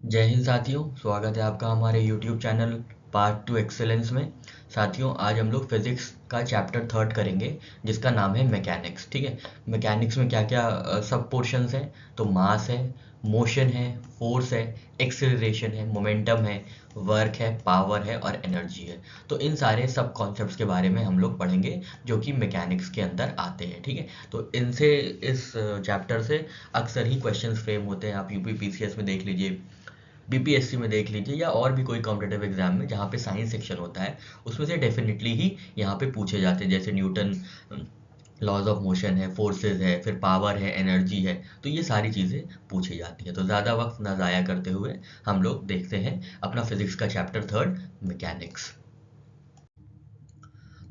जय हिंद साथियों, स्वागत है आपका हमारे YouTube channel part two excellence में। साथियों, आज हम लोग फिजिक्स का चैप्टर थर्ड करेंगे जिसका नाम है मैकेनिक्स। ठीक है, मैकेनिक्स में क्या क्या सब पोर्शंस हैं? तो मास है, मोशन है, फोर्स है, एक्सेलरेशन है, मोमेंटम है, वर्क है, पावर है और एनर्जी है। तो इन सारे सब कॉन्सेप्ट्स के बारे में हम लोग पढ़ेंगे जो कि मैकेनिक्स के अंदर आते हैं। ठीक है, तो इनसे इस चैप्टर से अक्सर ही क्वेश्चंस फ्रेम होते हैं। आप यूपी पीसीएस में देख लीजिए, बीपीएससी में देख लीजिए, या और भी कोई कॉम्पिटेटिव एग्जाम में जहाँ पे साइंस सेक्शन होता है, उसमें से डेफिनेटली ही यहाँ पे पूछे जाते हैं। जैसे न्यूटन लॉज ऑफ मोशन है, फोर्सेस है, फिर पावर है, एनर्जी है, तो ये सारी चीज़ें पूछी जाती हैं। तो ज़्यादा वक्त ना ज़ाया करते हुए हम लोग देखते हैं अपना फिजिक्स का चैप्टर थर्ड, मैकेनिक्स।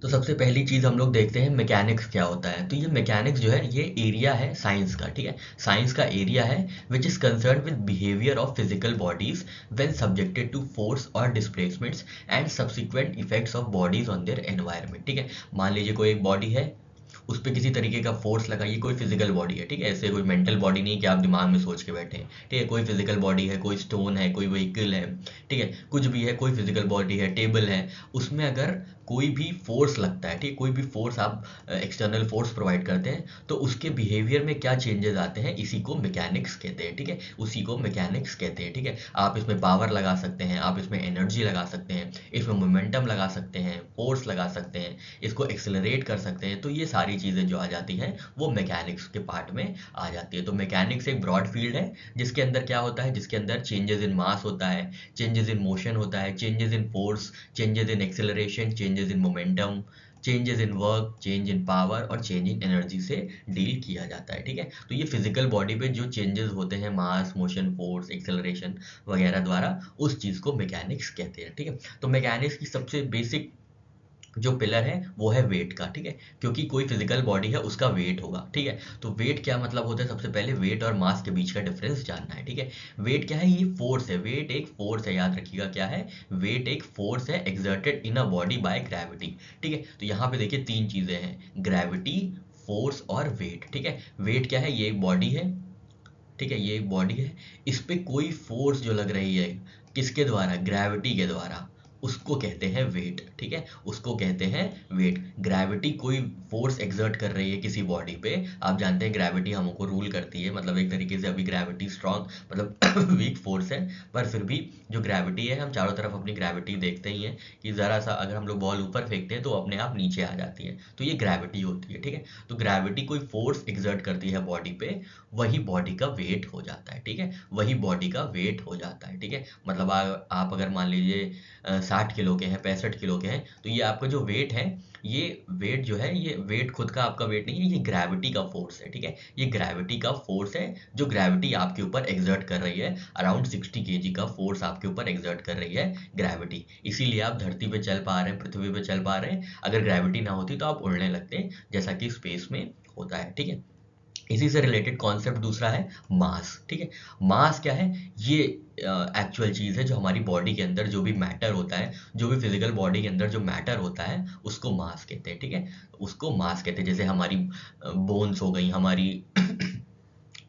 तो सबसे पहली चीज़ हम लोग देखते हैं मैकेनिक्स क्या होता है। तो ये मैकेनिक्स जो है ये एरिया है साइंस का। ठीक है, साइंस का एरिया है which is concern with behaviour of physical bodies when subjected to force और displacements and subsequent effects of bodies on their environment. ठीक है, मान लीजिए कोई एक बॉडी है, उस पर किसी तरीके का फोर्स लगा, ये कोई फिजिकल बॉडी है। ठीक है, ऐसे कोई मेंटल बॉडी नहीं कि आप दिमाग में सोच के बैठे हैं। ठीक है, कोई फिजिकल बॉडी है, कोई स्टोन है, कोई व्हीकल है। ठीक है, कुछ भी है, कोई फिजिकल बॉडी है, टेबल है, उसमें अगर कोई भी फोर्स लगता है, ठीक है, कोई भी फोर्स आप एक्सटर्नल फोर्स प्रोवाइड करते हैं, तो उसके बिहेवियर में क्या चेंजेस आते हैं, इसी को मैकेनिक्स कहते हैं। ठीक है, उसी को मैकेनिक्स कहते हैं। ठीक है, आप इसमें पावर लगा सकते हैं, आप इसमें एनर्जी लगा सकते हैं, इसमें मोमेंटम लगा सकते हैं, फोर्स लगा सकते हैं, इसको एक्सेलरेट कर सकते हैं। तो ये सारी चीज़ें जो आ जाती हैं वो मैकेनिक्स के पार्ट में आ जाती है। तो मैकेनिक्स एक ब्रॉड फील्ड है जिसके अंदर क्या होता है, जिसके अंदर चेंजेस इन मास होता है, चेंजेस इन मोशन होता है, changes in force, changes in acceleration, changes in momentum, changes in work, change in power और चेंज इन एनर्जी से डील किया जाता है। ठीक है, तो ये फिजिकल बॉडी पे जो चेंजेस होते हैं मास, मोशन, फोर्स, एक्सेलरेशन वगैरह द्वारा, उस चीज़ को मैकेनिक्स कहते हैं। ठीक है, तो मैकेनिक्स की सबसे बेसिक जो पिलर है वो है वेट का। ठीक है, क्योंकि कोई फिजिकल बॉडी है उसका वेट होगा। ठीक है, तो वेट क्या मतलब होता है, सबसे पहले वेट और मास के बीच का डिफरेंस जानना है। ठीक है, वेट क्या है, ये फोर्स है, वेट एक फोर्स है, याद रखिएगा क्या है, वेट एक फोर्स है exerted in a body by gravity. ठीक है, तो यहाँ पे देखिए तीन चीजें हैं, ग्रेविटी, फोर्स और वेट। ठीक है, वेट क्या है, ये एक बॉडी है। ठीक है, ये एक बॉडी है, इस पे कोई फोर्स जो लग रही है, किसके द्वारा, ग्रेविटी के द्वारा, उसको कहते हैं वेट। ठीक है, उसको कहते हैं वेट। ग्रेविटी कोई फोर्स एक्सर्ट कर रही है किसी बॉडी पे, आप जानते हैं ग्रेविटी हमको रूल करती है, मतलब एक तरीके से अभी ग्रेविटी स्ट्रॉन्ग मतलब वीक फोर्स है, पर फिर भी जो ग्रेविटी है, हम चारों तरफ अपनी ग्रेविटी देखते ही हैं कि ज़रा सा अगर हम लोग बॉल ऊपर फेंकते हैं तो अपने आप नीचे आ जाती है, तो ये ग्रेविटी होती है। ठीक है, तो ग्रेविटी कोई फोर्स एक्सर्ट करती है बॉडी पे, वही बॉडी का वेट हो जाता है। ठीक है, वही बॉडी का वेट हो जाता है। ठीक है, मतलब आप अगर मान लीजिए 60 किलो के हैं, 65 किलो के हैं, तो ये आपका जो वेट है, ये वेट जो है, ये वेट खुद का आपका वेट नहीं है, ये ग्रेविटी का फोर्स है। ठीक है, ये ग्रेविटी का फोर्स है जो ग्रेविटी आपके ऊपर एक्सर्ट कर रही है, अराउंड 60 kg का फोर्स आपके ऊपर एक्सर्ट कर रही है ग्रेविटी। इसीलिए आप धरती पे चल पा रहे हैं, पृथ्वी पे चल पा रहे हैं। अगर ग्रेविटी ना होती तो आप उड़ने लगते हैं, जैसा कि स्पेस में होता है। ठीक है, इसी से रिलेटेड कॉन्सेप्ट दूसरा है मास। ठीक है, मास क्या है, ये एक्चुअल चीज़ है जो हमारी बॉडी के अंदर जो भी मैटर होता है, जो भी फिजिकल बॉडी के अंदर जो मैटर होता है, उसको मास कहते हैं। ठीक है, उसको मास कहते हैं। जैसे हमारी बोन्स हो गई, हमारी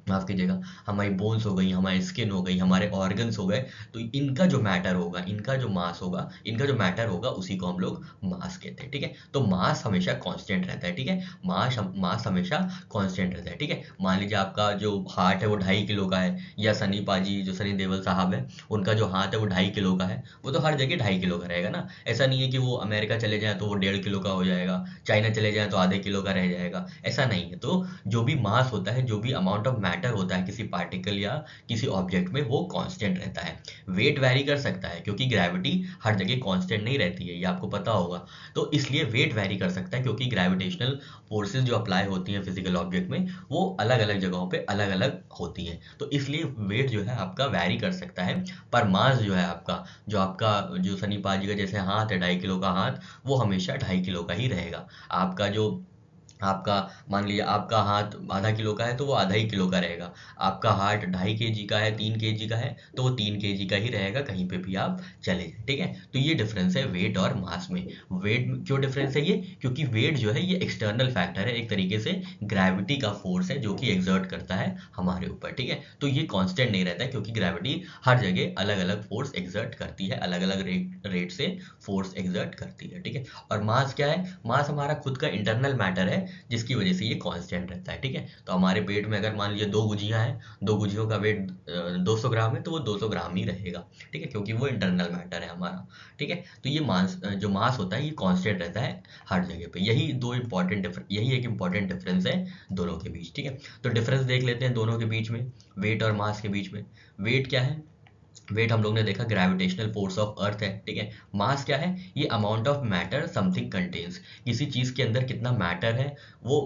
माफ़ कीजिएगा, हमारी बोन्स हो गई, हमारी स्किन हो गई, हमारे ऑर्गन्स हो गए, तो इनका जो मैटर होगा, इनका जो मास होगा, इनका जो मैटर होगा, उसी को हम लोग मास कहते हैं। ठीक है, तो मास हमेशा कांस्टेंट रहता है। ठीक है, मास हमेशा कांस्टेंट रहता है। ठीक है, मान लीजिए आपका जो हार्ट है वो 2.5 किलो का है, या सनी पाजी जो सनी देओल साहब है, उनका जो हाथ है वो 2.5 किलो का है, वो तो हर जगह 2.5 किलो का रहेगा ना। ऐसा नहीं है कि वो अमेरिका चले जाए तो वो 1.5 किलो का हो जाएगा, चाइना चले जाए तो आधे किलो का रह जाएगा, ऐसा नहीं है। तो जो भी मास होता है, जो भी अमाउंट ऑफ मैटर होता है किसी पार्टिकल या किसी ऑब्जेक्ट में, वो कांस्टेंट रहता है। वेट वैरी कर सकता है क्योंकि ग्रेविटी हर जगह कांस्टेंट नहीं रहती है, ये आपको पता होगा। तो इसलिए वेट वैरी कर सकता है क्योंकि ग्रेविटेशनल फोर्सेस जो अप्लाई होती हैं फिजिकल ऑब्जेक्ट में, वो अलग अलग जगहों पे अलग अलग होती हैं, तो इसलिए वेट जो है आपका वैरी कर सकता है। पर मास जो है आपका जो सनी पाजी का जैसे हाथ है, 2.5 किलो का हाथ, वो हमेशा 2.5 किलो का ही रहेगा। आपका जो आपका मान लीजिए आपका हाथ आधा किलो का है तो वो आधा ही किलो का रहेगा, आपका हाथ 2.5 kg का है, 3 kg का है तो वो 3 kg का ही रहेगा, कहीं पे भी आप चले जाए, ठीक है। तो ये डिफरेंस है वेट और मास में। वेट क्यों डिफरेंस है ये, क्योंकि वेट जो है ये एक्सटर्नल फैक्टर है, एक तरीके से ग्रेविटी का फोर्स है जो कि एग्जर्ट करता है हमारे ऊपर, ठीक है। तो ये कांस्टेंट नहीं रहता है, क्योंकि ग्रेविटी हर जगह अलग अलग फोर्स एग्जर्ट करती है, अलग अलग रेट से फोर्स एग्जर्ट करती है, ठीक है। और मास क्या है, मास हमारा खुद का इंटरनल मैटर है जिसकी वजह से ये कांस्टेंट रहता है, ठीक है। तो हमारे पेट में अगर मान लीजिए 2 गुजियां हैं, 2 गुजियों का वेट 200 ग्राम है तो वो 200 ग्राम ही रहेगा, ठीक है, क्योंकि वो इंटरनल मैटर है हमारा, ठीक है। तो ये मास जो मास होता है ये कांस्टेंट रहता है हर जगह पे। यही एक इंपॉर्टेंट डिफरेंस है दोनों के बीच, ठीक है। तो डिफरेंस देख लेते हैं दोनों के बीच में, वेट और मास के बीच में। वेट क्या है, वेट हम लोग ने देखा ग्रेविटेशनल फोर्स ऑफ अर्थ है, ठीक है। मास क्या है, ये amount of matter something contains, किसी चीज के अंदर कितना मैटर है वो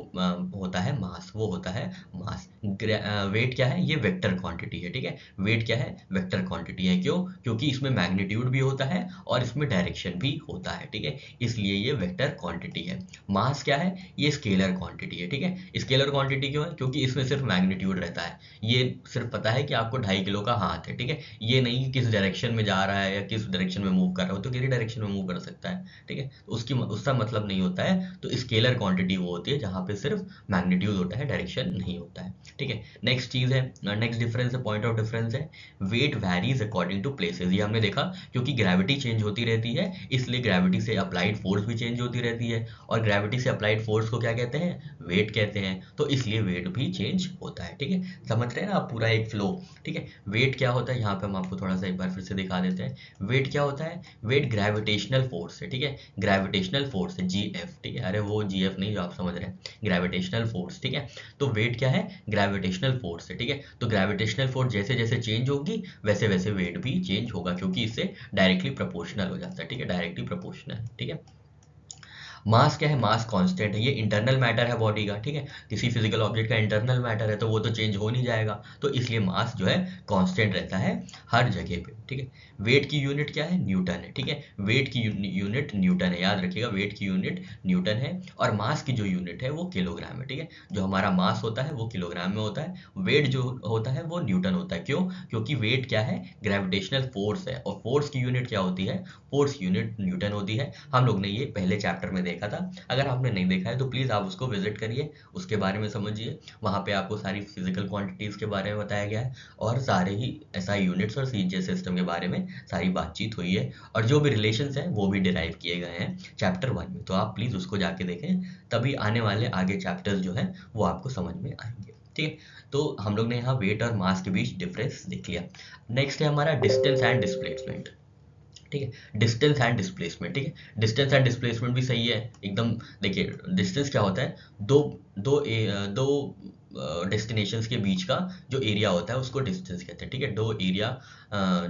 होता है मास, वो होता है मास। वेट क्या है, ये वेक्टर क्वांटिटी है, ठीक है। वेट क्या है, वेक्टर क्वांटिटी है, क्यों, क्योंकि इसमें मैग्नीट्यूड भी होता है और इसमें डायरेक्शन भी होता है, ठीक है, इसलिए ये वेक्टर क्वांटिटी है। मास क्या है, ये स्केलर क्वांटिटी है, ठीक है। स्केलर क्वांटिटी क्यों है, क्योंकि इसमें सिर्फ मैग्नीट्यूड रहता है, ये सिर्फ पता है कि आपको 2.5 किलो का हाथ है, ठीक है। ये नहीं कि किस डायरेक्शन में जा रहा है या किस डायरेक्शन में मूव कर रहा हो, तो किसी डायरेक्शन में मूव कर सकता है, ठीक है। तो उसका मतलब नहीं होता है। तो स्केलर क्वांटिटी वो होती है जहां पे सिर्फ मैग्नीट्यूड होता है, डायरेक्शन नहीं होता है, ठीक है। नेक्स्ट चीज है, नेक्स्ट डिफरेंस है, पॉइंट ऑफ डिफरेंस है, weight varies according to places. ये हमने देखा, क्योंकि ग्रेविटी चेंज होती रहती है इसलिए ग्रेविटी से अप्लाइड फोर्स भी चेंज होती रहती है, और ग्रेविटी से अप्लाइड फोर्स को क्या कहते हैं, वेट कहते हैं, तो इसलिए वेट भी चेंज होता है, ठीक है। समझ रहे हैं ना आप पूरा एक फ्लो, ठीक है। वेट क्या होता है, यहाँ पे हम आपको थोड़ा सा एक बार फिर से दिखा देते हैं। वेट क्या होता है, वेट ग्रेविटेशनल फोर्स है, ठीक है, ग्रेविटेशनल फोर्स है, GF, ठीक है। अरे वो GF नहीं जो आप समझ रहे हैं, ग्रेविटेशनल फोर्स, ठीक है। तो वेट क्या है, ग्रेविटेशनल फोर्स है, ठीक है। तो ग्रेविटेशनल फोर्स जैसे जैसे चेंज होगी वैसे वैसे वेट भी चेंज होगा, क्योंकि इससे डायरेक्टली प्रोपोर्शनल हो जाता है, ठीक है, डायरेक्टली प्रोपोर्शनल, ठीक है। मास क्या है, मास कांस्टेंट है, ये इंटरनल मैटर है बॉडी का, ठीक है। किसी फिजिकल ऑब्जेक्ट का इंटरनल मैटर है तो वो तो चेंज हो नहीं जाएगा, तो इसलिए मास जो है कांस्टेंट रहता है हर जगह पे, ठीक है। वेट की यूनिट क्या है, न्यूटन है, ठीक है। वेट की यूनिट न्यूटन है, याद रखिएगा, वेट की यूनिट न्यूटन है, और मास की जो यूनिट है वो किलोग्राम है, ठीक है। जो हमारा मास होता है वो किलोग्राम में होता है, वेट जो होता है वो न्यूटन होता है, क्यों, क्योंकि वेट क्या है, ग्रेविटेशनल फोर्स है, और फोर्स की यूनिट क्या होती है, फोर्स यूनिट न्यूटन होती है। हम लोग ने ये पहले चैप्टर में देखा था, अगर आपने नहीं देखा है तो प्लीज़ आप उसको विजिट करिए, उसके बारे में समझिए, वहाँ पे आपको सारी फिजिकल क्वांटिटीज़ के बारे में बताया गया है, और सारे ही SI यूनिट्स और CJ सिस्टम के बारे में सारी बातचीत हुई है, और जो भी रिलेशंस हैं वो भी डिराइव किए गए हैं चैप्टर 1 में, तो आप प्लीज़ उसको जाके देखें, तभी आने वाले आगे चैप्टर्स जो हैं वो आपको समझ में आएंगे, ठीक है। तो हम लोग ने यहाँ वेट और मास के बीच डिफरेंस देख लिया। नेक्स्ट है हमारा डिस्टेंस एंड डिस्प्लेसमेंट, ठीक है, डिस्टेंस एंड डिस्प्लेसमेंट, ठीक है। डिस्टेंस एंड डिस्प्लेसमेंट भी सही है एकदम। देखिए डिस्टेंस क्या होता है, दो दो डेस्टिनेशंस के बीच का जो एरिया होता है उसको डिस्टेंस कहते हैं, ठीक है। दो एरिया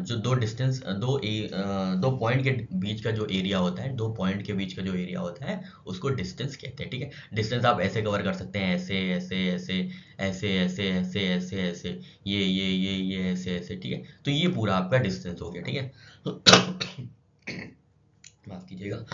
जो दो डिस्टेंस दो पॉइंट के बीच का जो एरिया होता है, 2 पॉइंट के बीच का जो एरिया होता है उसको डिस्टेंस कहते हैं, ठीक है। डिस्टेंस आप ऐसे कवर कर सकते हैं, ऐसे ऐसे ऐसे ऐसे ऐसे ऐसे ऐसे ऐसे, ये ऐसे ऐसे, ठीक है। तो ये पूरा आपका डिस्टेंस हो गया, ठीक है। माफ कीजिएगा।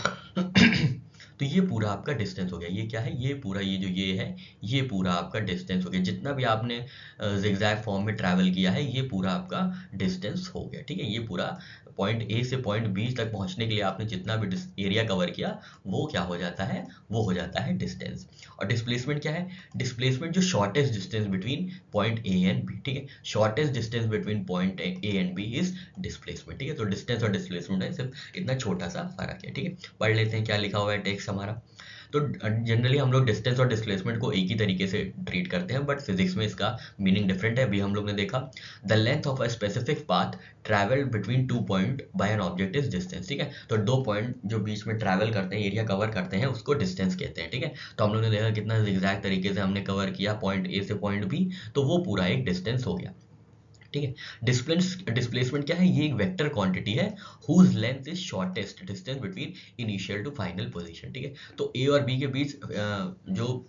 तो ये पूरा आपका डिस्टेंस हो गया, ये क्या है, ये पूरा ये जो ये है ये पूरा आपका डिस्टेंस हो गया, जितना भी आपने जिगजैग फॉर्म में ट्रैवल किया है ये पूरा आपका डिस्टेंस हो गया, ठीक है। ये पूरा पॉइंट A से पॉइंट B तक पहुंचने के लिए आपने जितना भी एरिया कवर किया वो क्या हो जाता है, वो हो जाता है डिस्टेंस। और डिस्प्लेसमेंट क्या है, डिस्प्लेसमेंट जो shortest distance between point A and B, ठीक है। Shortest distance between point A and B is displacement, ठीक है। तो डिस्टेंस और डिस्प्लेसमेंट है सिर्फ इतना छोटा सा फर्क है, ठीक है। पढ़ लेते हैं क्या लिखा हुआ है टेक्स्ट हमारा। तो जनरली हम लोग डिस्टेंस और डिस्प्लेसमेंट को एक ही तरीके से ट्रीट करते हैं, बट फिजिक्स में इसका मीनिंग डिफरेंट है। अभी हम लोग ने देखा the length of a specific path travelled between 2 point by N object is distance, ठीक है। तो 2 पॉइंट जो बीच में ट्रैवल करते हैं, एरिया कवर करते हैं, उसको डिस्टेंस कहते हैं, ठीक है। तो हम लोग ने देखा कितना एग्जैक्ट तरीके से हमने कवर किया पॉइंट A से पॉइंट B, तो वो पूरा एक डिस्टेंस हो गया, ठीक है। डिस्प्लेसमेंट क्या है, ये एक वेक्टर क्वांटिटी है whose length is shortest distance between initial to final position, ठीक है। तो A और B के बीच जो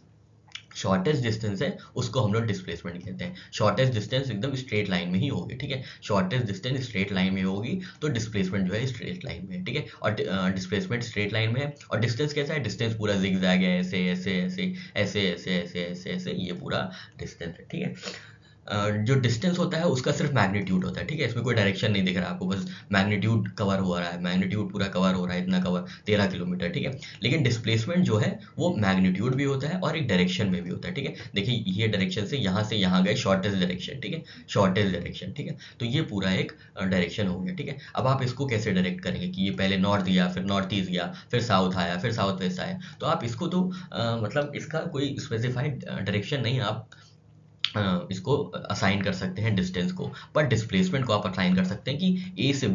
शॉर्टेस्ट डिस्टेंस है उसको हम लोग डिस्प्लेसमेंट कहते हैं। शॉर्टेस्ट डिस्टेंस एकदम स्ट्रेट लाइन में ही होगी, ठीक है, शॉर्टेस्ट डिस्टेंस स्ट्रेट लाइन में होगी तो डिस्प्लेसमेंट जो है स्ट्रेट लाइन में है, ठीक है, और डिस्प्लेसमेंट स्ट्रेट लाइन में है। और डिस्टेंस कैसा है, डिस्टेंस पूरा जिगजैग है, ऐसे ऐसे ऐसे ऐसे ऐसे ऐसे ऐसे ऐसे, ये पूरा डिस्टेंस है, ठीक है। जो डिस्टेंस होता है उसका सिर्फ मैग्नीट्यूड होता है, ठीक है, इसमें कोई डायरेक्शन नहीं दिख रहा आपको, बस मैग्नीट्यूड कवर हो रहा है, मैग्नीट्यूड पूरा कवर हो रहा है, इतना कवर 13 किलोमीटर, ठीक है। लेकिन डिस्प्लेसमेंट जो है वो मैग्नीट्यूड भी होता है और एक डायरेक्शन में भी होता है, ठीक है। देखिए ये डायरेक्शन से यहाँ गए शॉर्टेस्ट डायरेक्शन, ठीक है, शॉर्टेस्ट डायरेक्शन, ठीक है, तो ये पूरा एक डायरेक्शन हो गया, ठीक है। अब आप इसको कैसे डायरेक्ट करेंगे कि ये पहले नॉर्थ गया, फिर नॉर्थ ईस्ट गया, फिर साउथ आया, फिर साउथ वेस्ट आया, तो आप इसको तो मतलब इसका कोई स्पेसिफाइड डायरेक्शन नहीं आप इसको असाइन कर सकते हैं डिस्टेंस को, पर डिस्प्लेसमेंट को आप असाइन कर सकते हैं कि ए से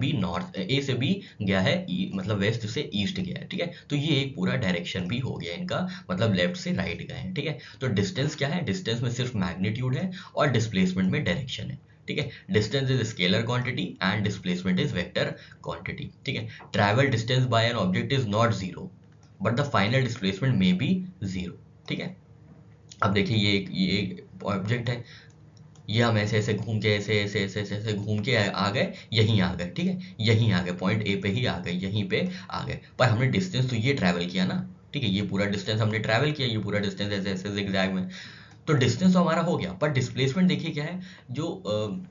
बी गया है, मतलब वेस्ट से ईस्ट गया है, ठीक है, तो ये एक पूरा डायरेक्शन भी हो गया इनका, मतलब लेफ्ट से राइट गए हैं, ठीक है। तो डिस्टेंस क्या है, डिस्टेंस में सिर्फ मैग्नीट्यूड है और डिस्प्लेसमेंट में डायरेक्शन है, ठीक है। Distance is scalar quantity and displacement is vector quantity, ठीक है। Travel distance by N object is not zero but the final displacement may be zero, ठीक है। अब देखिए ये एक ऑब्जेक्ट है, ये हम ऐसे ऐसे घूम के ऐसे ऐसे ऐसे ऐसे ऐसे घूम के आ गए, यहीं आ गए, ठीक है, यहीं आ गए, पॉइंट ए पे ही आ गए, यहीं पे आ गए, पर हमने डिस्टेंस तो ये ट्रैवल किया ना, ठीक है, ये पूरा डिस्टेंस हमने ट्रैवल किया, ये पूरा डिस्टेंस ऐसे ऐसे जिगजैग में, तो डिस्टेंस तो हमारा हो गया, पर डिस्प्लेसमेंट देखिए क्या है, जो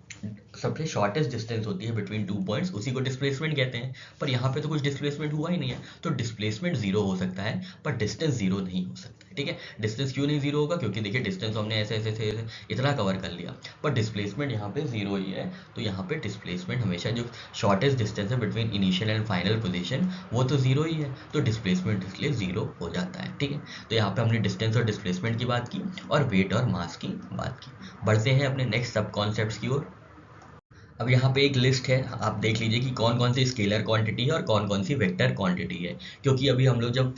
सबसे शॉर्टेस्ट डिस्टेंस होती है बिटवीन टू पॉइंट्स उसी को डिस्प्लेसमेंट कहते हैं, पर यहाँ पे तो कुछ डिस्प्लेसमेंट हुआ ही नहीं है, तो डिस्प्लेसमेंट जीरो हो सकता है पर डिस्टेंस जीरो नहीं हो सकता है, ठीक है। डिस्टेंस क्यों नहीं जीरो होगा, क्योंकि देखिए डिस्टेंस हमने ऐसे ऐसे ऐसे ऐसे इतना कवर कर लिया, पर डिस्प्लेसमेंट यहाँ पे जीरो ही है, तो यहाँ पे डिस्प्लेसमेंट हमेशा जो शॉर्टेस्ट डिस्टेंस है between initial and final position वो तो जीरो ही है, तो डिस्प्लेसमेंट इसलिए जीरो हो जाता है, ठीक है। तो यहाँ पे हमने डिस्टेंस और डिस्प्लेसमेंट की बात की और वेट और मास की बात की। बढ़ते हैं अपने नेक्स्ट सब कॉन्सेप्ट्स की ओर। अब यहाँ पे एक लिस्ट है, आप देख लीजिए कि कौन कौन सी स्केलर क्वांटिटी है और कौन कौन सी वेक्टर क्वांटिटी है, क्योंकि अभी हम लोग जब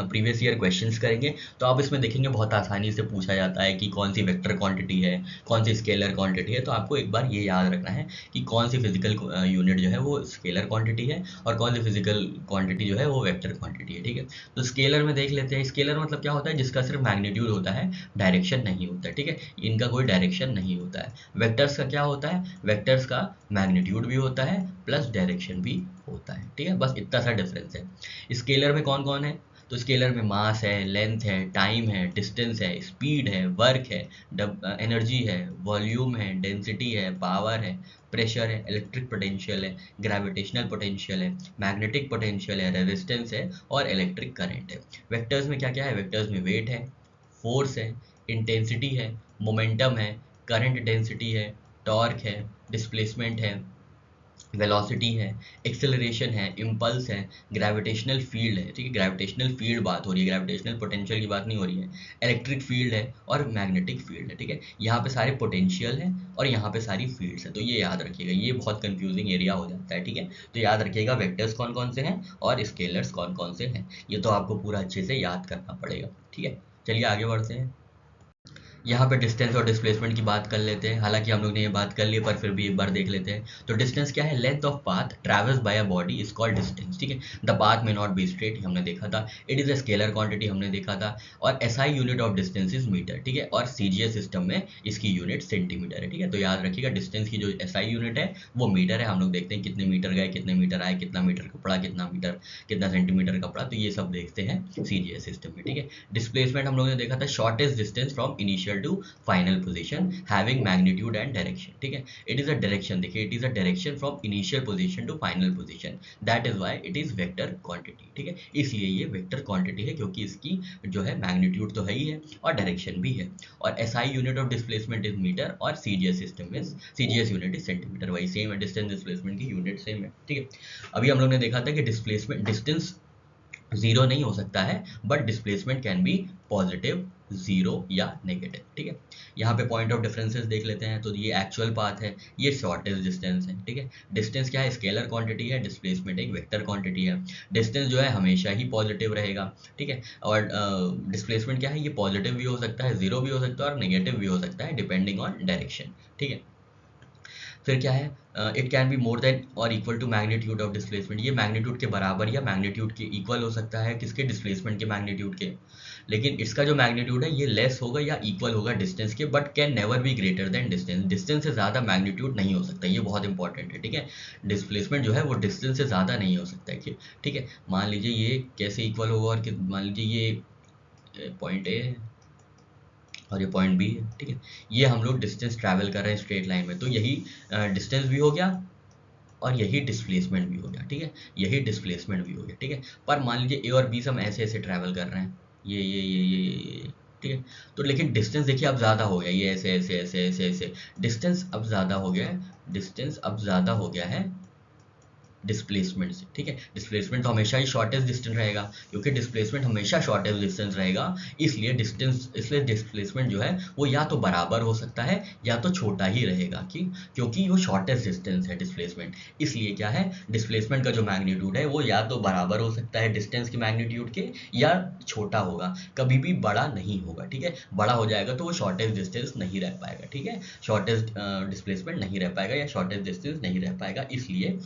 प्रीवियस ईयर क्वेश्चंस करेंगे तो आप इसमें देखेंगे बहुत आसानी से पूछा जाता है कि कौन सी वेक्टर क्वांटिटी है, कौन सी स्केलर क्वांटिटी है, तो आपको एक बार ये याद रखना है कि कौन सी फिजिकल यूनिट जो है वो स्केलर क्वांटिटी है और कौन सी फिजिकल क्वांटिटी जो है वो वेक्टर क्वांटिटी है, ठीक है। तो स्केलर में देख लेते हैं, स्केलर मतलब क्या होता है, जिसका सिर्फ मैग्नीट्यूड होता है, डायरेक्शन नहीं होता है, ठीक है, इनका कोई डायरेक्शन नहीं होता है। वेक्टर्स का क्या होता है, वेक्टर्स का मैग्नीट्यूड भी होता है प्लस डायरेक्शन भी होता है, ठीक है, बस इतना सा डिफरेंस है। स्केलर में कौन कौन है, तो स्केलर में मास है, लेंथ है, टाइम है, डिस्टेंस है, स्पीड है, वर्क है, एनर्जी है, वॉल्यूम है, डेंसिटी है, पावर है, प्रेशर है, इलेक्ट्रिक पोटेंशियल है, ग्रेविटेशनल पोटेंशियल है, मैग्नेटिक पोटेंशियल है, रेजिस्टेंस है और इलेक्ट्रिक करंट है। वेक्टर्स में क्या क्या है, वेक्टर्स में वेट है, फोर्स है, इंटेंसिटी है, मोमेंटम है, करंट डेंसिटी है, टॉर्क है, डिस्प्लेसमेंट है, वेलोसिटी है, एक्सेलरेशन है, इम्पल्स है, ग्रेविटेशनल फील्ड है, ठीक है, ग्रेविटेशनल फील्ड बात हो रही है, ग्रेविटेशनल पोटेंशियल की बात नहीं हो रही है, इलेक्ट्रिक फील्ड है और मैग्नेटिक फील्ड है, ठीक है। यहाँ पे सारे पोटेंशियल है और यहाँ पे सारी फील्ड्स है, तो ये याद रखिएगा, ये बहुत कंफ्यूजिंग एरिया हो जाता है, ठीक है। तो याद रखिएगा वेक्टर्स कौन कौन से हैं और स्केलर्स कौन कौन से हैं, ये तो आपको पूरा अच्छे से याद करना पड़ेगा, ठीक है। चलिए आगे बढ़ते हैं। यहाँ पे डिस्टेंस और डिस्प्लेसमेंट की बात कर लेते हैं, हालांकि हम लोग ने ये बात कर ली पर फिर भी एक बार देख लेते हैं। तो डिस्टेंस क्या है, length of path travels by a body is called distance, ठीक है। द पाथ में नॉट बी स्ट्रेट, हमने देखा था। It is a scalar quantity, हमने देखा था। और SI unit of distance is metre, ठीक है, और सीजीएस सिस्टम में इसकी यूनिट सेंटीमीटर है, ठीक है। तो याद रखिएगा डिस्टेंस की जो एसआई यूनिट है वो मीटर है, हम लोग देखते हैं कितने मीटर गए, कितने मीटर आए, कितना मीटर कपड़ा, कितना सेंटीमीटर कपड़ा, तो ये सब देखते हैं सीजीएस सिस्टम में, ठीक है। डिस्प्लेसमेंट हम लोग ने देखा था, shortest distance from initial to final position having magnitude and direction, ठीक है। it is a direction, देखिए it is a direction from initial position to final position, that is why it is vector quantity, ठीक है। इसलिए ये vector quantity है क्योंकि इसकी जो है मैग्नीट्यूड तो है ही है और डायरेक्शन भी है। और SI unit of displacement is metre और सीजीएस सिस्टम में सीजीएस यूनिट इज सेंटीमीटर, वही सेम है, डिस्टेंस डिस्प्लेसमेंट की यूनिट सेम है, ठीक है। अभी हम लोग ने देखा था कि डिस्प्लेसमेंट डिस्टेंस जीरो नहीं हो सकता है but displacement can be positive, zero या नेगेटिव, ठीक है। यहाँ पे पॉइंट ऑफ डिफरेंसेस देख लेते हैं। तो ये एक्चुअल पाथ है, ये शॉर्टेस्ट डिस्टेंस है, ठीक है। डिस्टेंस क्या है, स्केलर क्वांटिटी है, डिस्प्लेसमेंट एक वेक्टर क्वांटिटी है। डिस्टेंस जो है हमेशा ही पॉजिटिव रहेगा, ठीक है। और डिस्प्लेसमेंट क्या है, ये पॉजिटिव भी हो सकता है, जीरो भी हो सकता है और नेगेटिव भी हो सकता है डिपेंडिंग ऑन डायरेक्शन, ठीक है। फिर क्या है, it can be more than और equal to magnitude of displacement, ये मैग्नीट्यूड के बराबर या मैग्नीट्यूड के इक्वल हो सकता है, किसके, डिस्प्लेसमेंट के मैग्नीट्यूड के। लेकिन इसका जो मैग्नीट्यूड है ये लेस होगा या इक्वल होगा डिस्टेंस के, but can never be greater than distance, distance से ज़्यादा मैग्नीट्यूड नहीं हो सकता, ये बहुत इंपॉर्टेंट है, ठीक है। डिस्प्लेसमेंट जो है वो डिस्टेंस से ज़्यादा नहीं हो सकता है, ठीक है। मान लीजिए ये कैसे इक्वल होगा, और मान लीजिए ये पॉइंट ए और ये पॉइंट बी है, ठीक है। ये हम लोग डिस्टेंस ट्रैवल कर रहे हैं स्ट्रेट लाइन में, तो यही डिस्टेंस भी हो गया और यही डिस्प्लेसमेंट भी हो गया, ठीक है, यही डिस्प्लेसमेंट भी हो गया, ठीक है। पर मान लीजिए ए और बी से हम ऐसे ऐसे ट्रैवल कर रहे हैं, ये, ठीक है। तो लेकिन डिस्टेंस देखिए अब ज़्यादा हो गया, ये ऐसे ऐसे ऐसे ऐसे ऐसे, डिस्टेंस अब ज़्यादा हो गया है, डिस्टेंस अब ज़्यादा हो गया है डिस्प्लेसमेंट से, ठीक है। डिस्प्लेसमेंट तो हमेशा ही शॉर्टेस्ट डिस्टेंस रहेगा, क्योंकि डिस्प्लेसमेंट हमेशा शॉर्टेस्ट डिस्टेंस रहेगा, इसलिए डिस्प्लेसमेंट जो है वो या तो बराबर हो सकता है या तो छोटा ही रहेगा, क्योंकि वो शॉर्टेस्ट डिस्टेंस है डिस्प्लेसमेंट, इसलिए क्या है, डिस्प्लेसमेंट का जो मैग्नीट्यूड है वो या तो बराबर हो सकता है डिस्टेंस के मैग्नीट्यूड के, या छोटा होगा, कभी भी बड़ा नहीं होगा, ठीक है। बड़ा हो जाएगा तो वो शॉर्टेस्ट डिस्टेंस नहीं रह पाएगा, ठीक है, शॉर्टेस्ट डिस्प्लेसमेंट नहीं रह पाएगा या शॉर्टेस्ट डिस्टेंस नहीं रह पाएगा, इसलिए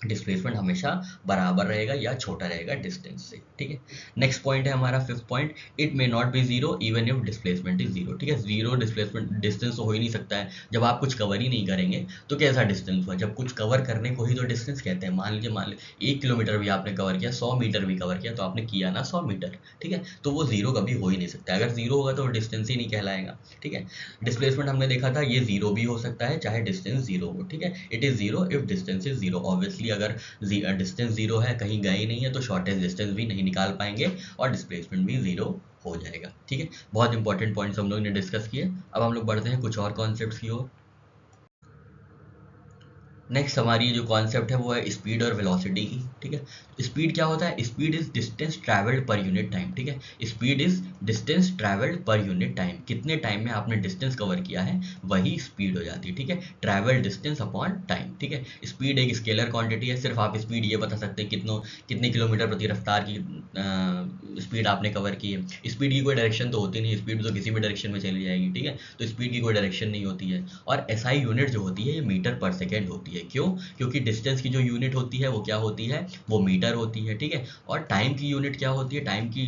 डिस्प्लेसमेंट हमेशा बराबर रहेगा या छोटा रहेगा डिस्टेंस से, ठीक है। नेक्स्ट पॉइंट है हमारा fifth point, it may not be zero even if displacement is zero, ठीक है। जीरो डिस्प्लेसमेंट डिस्टेंस तो हो ही नहीं सकता है, जब आप कुछ कवर ही नहीं करेंगे तो कैसा डिस्टेंस हुआ, जब कुछ कवर करने को ही तो डिस्टेंस कहते हैं। मान लीजिए 1 किलोमीटर भी आपने कवर किया, 100 मीटर भी कवर किया, तो आपने किया ना 100 मीटर, ठीक है, तो वो जीरो कभी हो ही नहीं सकता, अगर जीरो होगा तो डिस्टेंस ही नहीं कहलाएगा, ठीक है। डिस्प्लेसमेंट हमने देखा था ये जीरो भी हो सकता है चाहे डिस्टेंस जीरो हो, ठीक है। It is zero if distance is zero, obviously अगर डिस्टेंस जीरो है, कहीं गए नहीं है, तो शॉर्टेस्ट डिस्टेंस भी नहीं निकाल पाएंगे और डिस्प्लेसमेंट भी जीरो हो जाएगा, ठीक है। बहुत इंपॉर्टेंट पॉइंट्स हम लोग ने डिस्कस किए, अब हम लोग बढ़ते हैं कुछ और कॉन्सेप्ट्स की ओर। नेक्स्ट हमारी जो कॉन्सेप्ट है वो है स्पीड और वेलोसिटी की, ठीक है। स्पीड क्या होता है, speed is distance travelled per unit time, ठीक है। Speed is distance travelled per unit time, कितने टाइम में आपने डिस्टेंस कवर किया है वही स्पीड हो जाती है, ठीक है। ट्रैवल डिस्टेंस अपॉन टाइम, ठीक है। स्पीड एक स्केलर क्वांटिटी है, सिर्फ आप स्पीड ये बता सकते हैं कितने किलोमीटर प्रति रफ्तार की स्पीड आपने कवर की है। स्पीड की कोई डायरेक्शन तो होती नहीं, स्पीड तो किसी भी डायरेक्शन में चली जाएगी, ठीक है, तो स्पीड की कोई डायरेक्शन नहीं होती है। और एसआई यूनिट जो होती है ये मीटर पर सेकेंड होती है, क्यों, क्योंकि डिस्टेंस की जो यूनिट होती है वो क्या होती है, वो मीटर होती है, ठीक है। और टाइम की यूनिट क्या होती है, टाइम की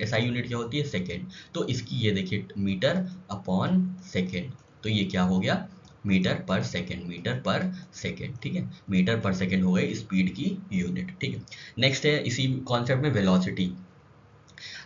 एसआई यूनिट क्या होती है, सेकेंड, तो इसकी ये देखिए मीटर अपॉन सेकेंड, तो ये क्या हो गया, metre per second, metre per second, ठीक है, मीटर पर सेकेंड हो गई स्पीड की यूनिट, ठीक है। नेक्स्ट है इसी कॉन्सेप्ट में वेलोसिटी,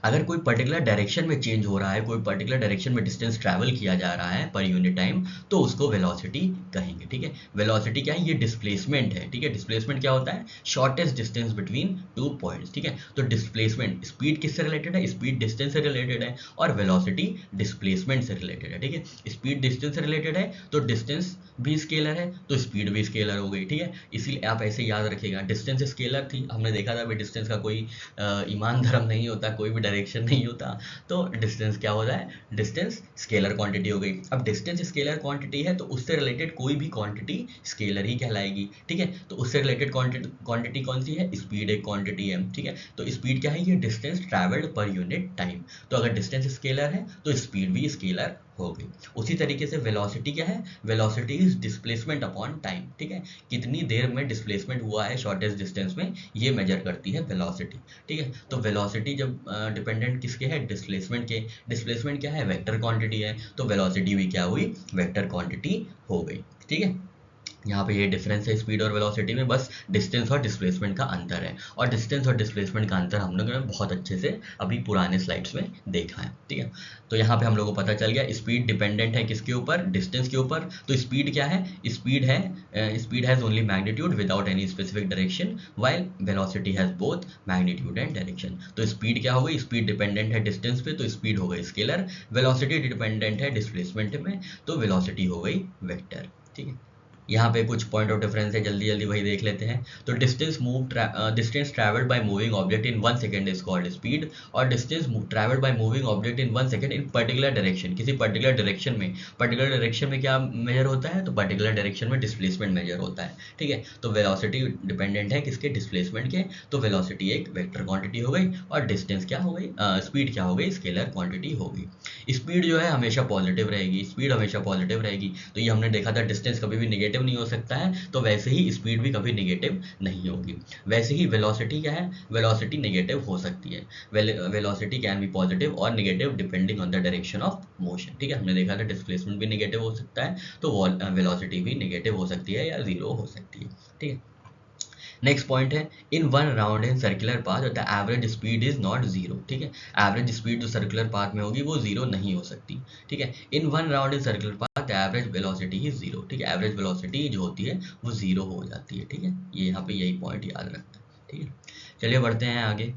अगर कोई पर्टिकुलर डायरेक्शन में चेंज हो रहा है, कोई पर्टिकुलर डायरेक्शन में डिस्टेंस ट्रैवल किया जा रहा है पर यूनिट टाइम, तो उसको वेलोसिटी कहेंगे, ठीक है। वेलोसिटी क्या है, ये डिस्प्लेसमेंट है, ठीक है। डिस्प्लेसमेंट क्या होता है, shortest distance between two points, ठीक है। तो डिस्प्लेसमेंट, स्पीड किससे रिलेटेड है, स्पीड डिस्टेंस से रिलेटेड है, और वेलोसिटी डिस्प्लेसमेंट से रिलेटेड है, ठीक है। स्पीड डिस्टेंस से रिलेटेड है तो डिस्टेंस भी स्केलर है तो स्पीड भी स्केलर हो गई, ठीक है। इसीलिए आप ऐसे याद रखिएगा, डिस्टेंस स्केलर थी, हमने देखा था भाई डिस्टेंस का कोई ईमान धर्म नहीं होता, कोई भी डायरेक्शन नहीं होता, तो डिस्टेंस क्या होता है, डिस्टेंस स्केलर क्वांटिटी हो गई। अब डिस्टेंस स्केलर क्वांटिटी है तो उससे रिलेटेड कोई भी क्वांटिटी स्केलर ही कहलाएगी, ठीक है। तो उससे रिलेटेड क्वांटिटी कौन सी है, स्पीड एक क्वांटिटी है, ठीक है। तो स्पीड क्या है, ये distance travelled per unit time, तो अगर डिस्टेंस स्केलर है तो स्पीड भी स्केलर हो गई। उसी तरीके से वेलोसिटी क्या है, velocity is displacement upon time, ठीक है। कितनी देर में डिस्प्लेसमेंट हुआ है शॉर्टेस्ट डिस्टेंस में, ये मेजर करती है वेलोसिटी, ठीक है। तो वेलोसिटी जब डिपेंडेंट किसके है, डिस्प्लेसमेंट के, डिस्प्लेसमेंट क्या है, वेक्टर क्वांटिटी है, तो वेलोसिटी भी क्या हुई, वेक्टर क्वांटिटी हो गई, ठीक है। यहाँ पे ये डिफरेंस है स्पीड और वेलोसिटी में, बस डिस्टेंस और डिस्प्लेसमेंट का अंतर है, और डिस्टेंस और डिस्प्लेसमेंट का अंतर हम लोगों ने बहुत अच्छे से अभी पुराने स्लाइड्स में देखा है, ठीक है। तो यहाँ पे हम लोगों को पता चल गया स्पीड डिपेंडेंट है किसके ऊपर, डिस्टेंस के ऊपर। तो स्पीड क्या है, speed has only magnitude without any specific direction, while velocity has both magnitude and direction. तो स्पीड क्या हो गई, स्पीड डिपेंडेंट है डिस्टेंस पे तो स्पीड हो गई स्केलर, वेलोसिटी डिपेंडेंट है डिस्प्लेसमेंट में तो वेलोसिटी हो गई वेक्टर, ठीक है। यहाँ पे कुछ पॉइंट ऑफ डिफरेंस है, जल्दी जल्दी वही देख लेते हैं। तो distance travelled by moving object in 1 second is called speed, और distance travelled by moving object in 1 second in particular direction, किसी पर्टिकुलर डायरेक्शन में क्या मेजर होता है, तो पर्टिकुलर डायरेक्शन में डिस्प्लेसमेंट मेजर होता है, ठीक है। तो वेलोसिटी डिपेंडेंट है किसके, डिस्प्लेसमेंट के, तो वेलोसिटी एक वेक्टर क्वांटिटी हो गई, और डिस्टेंस क्या हो गई, स्पीड क्या हो गई, स्केलर क्वांटिटी हो गई। स्पीड जो है हमेशा पॉजिटिव रहेगी, स्पीड हमेशा पॉजिटिव रहेगी, तो ये हमने देखा था डिस्टेंस कभी भी निगेटिव निगेटिव नहीं हो सकता है, तो वैसे ही स्पीड भी कभी निगेटिव नहीं होगी। वैसे ही वेलोसिटी क्या है, वेलोसिटी निगेटिव हो सकती है। वेलोसिटी कैन बी पॉजिटिव और negative depending on the direction of motion, ठीक है। हमने देखा था डिस्प्लेसमेंट भी निगेटिव हो सकता है, तो वेलोसिटी भी निगेटिव हो सकती है या जीरो हो सकती है, ठीक है। नेक्स्ट पॉइंट है, in one round in circular path the average speed is not zero, ठीक है। एवरेज स्पीड जो सर्कुलर पाथ में होगी वो जीरो नहीं हो सकती, ठीक है। In one round in circular path the average velocity is zero, ठीक है। एवरेज वेलोसिटी जो होती है वो जीरो हो जाती है, ठीक है। ये यहाँ पे यही पॉइंट याद रखना है, ठीक है। चलिए बढ़ते हैं आगे।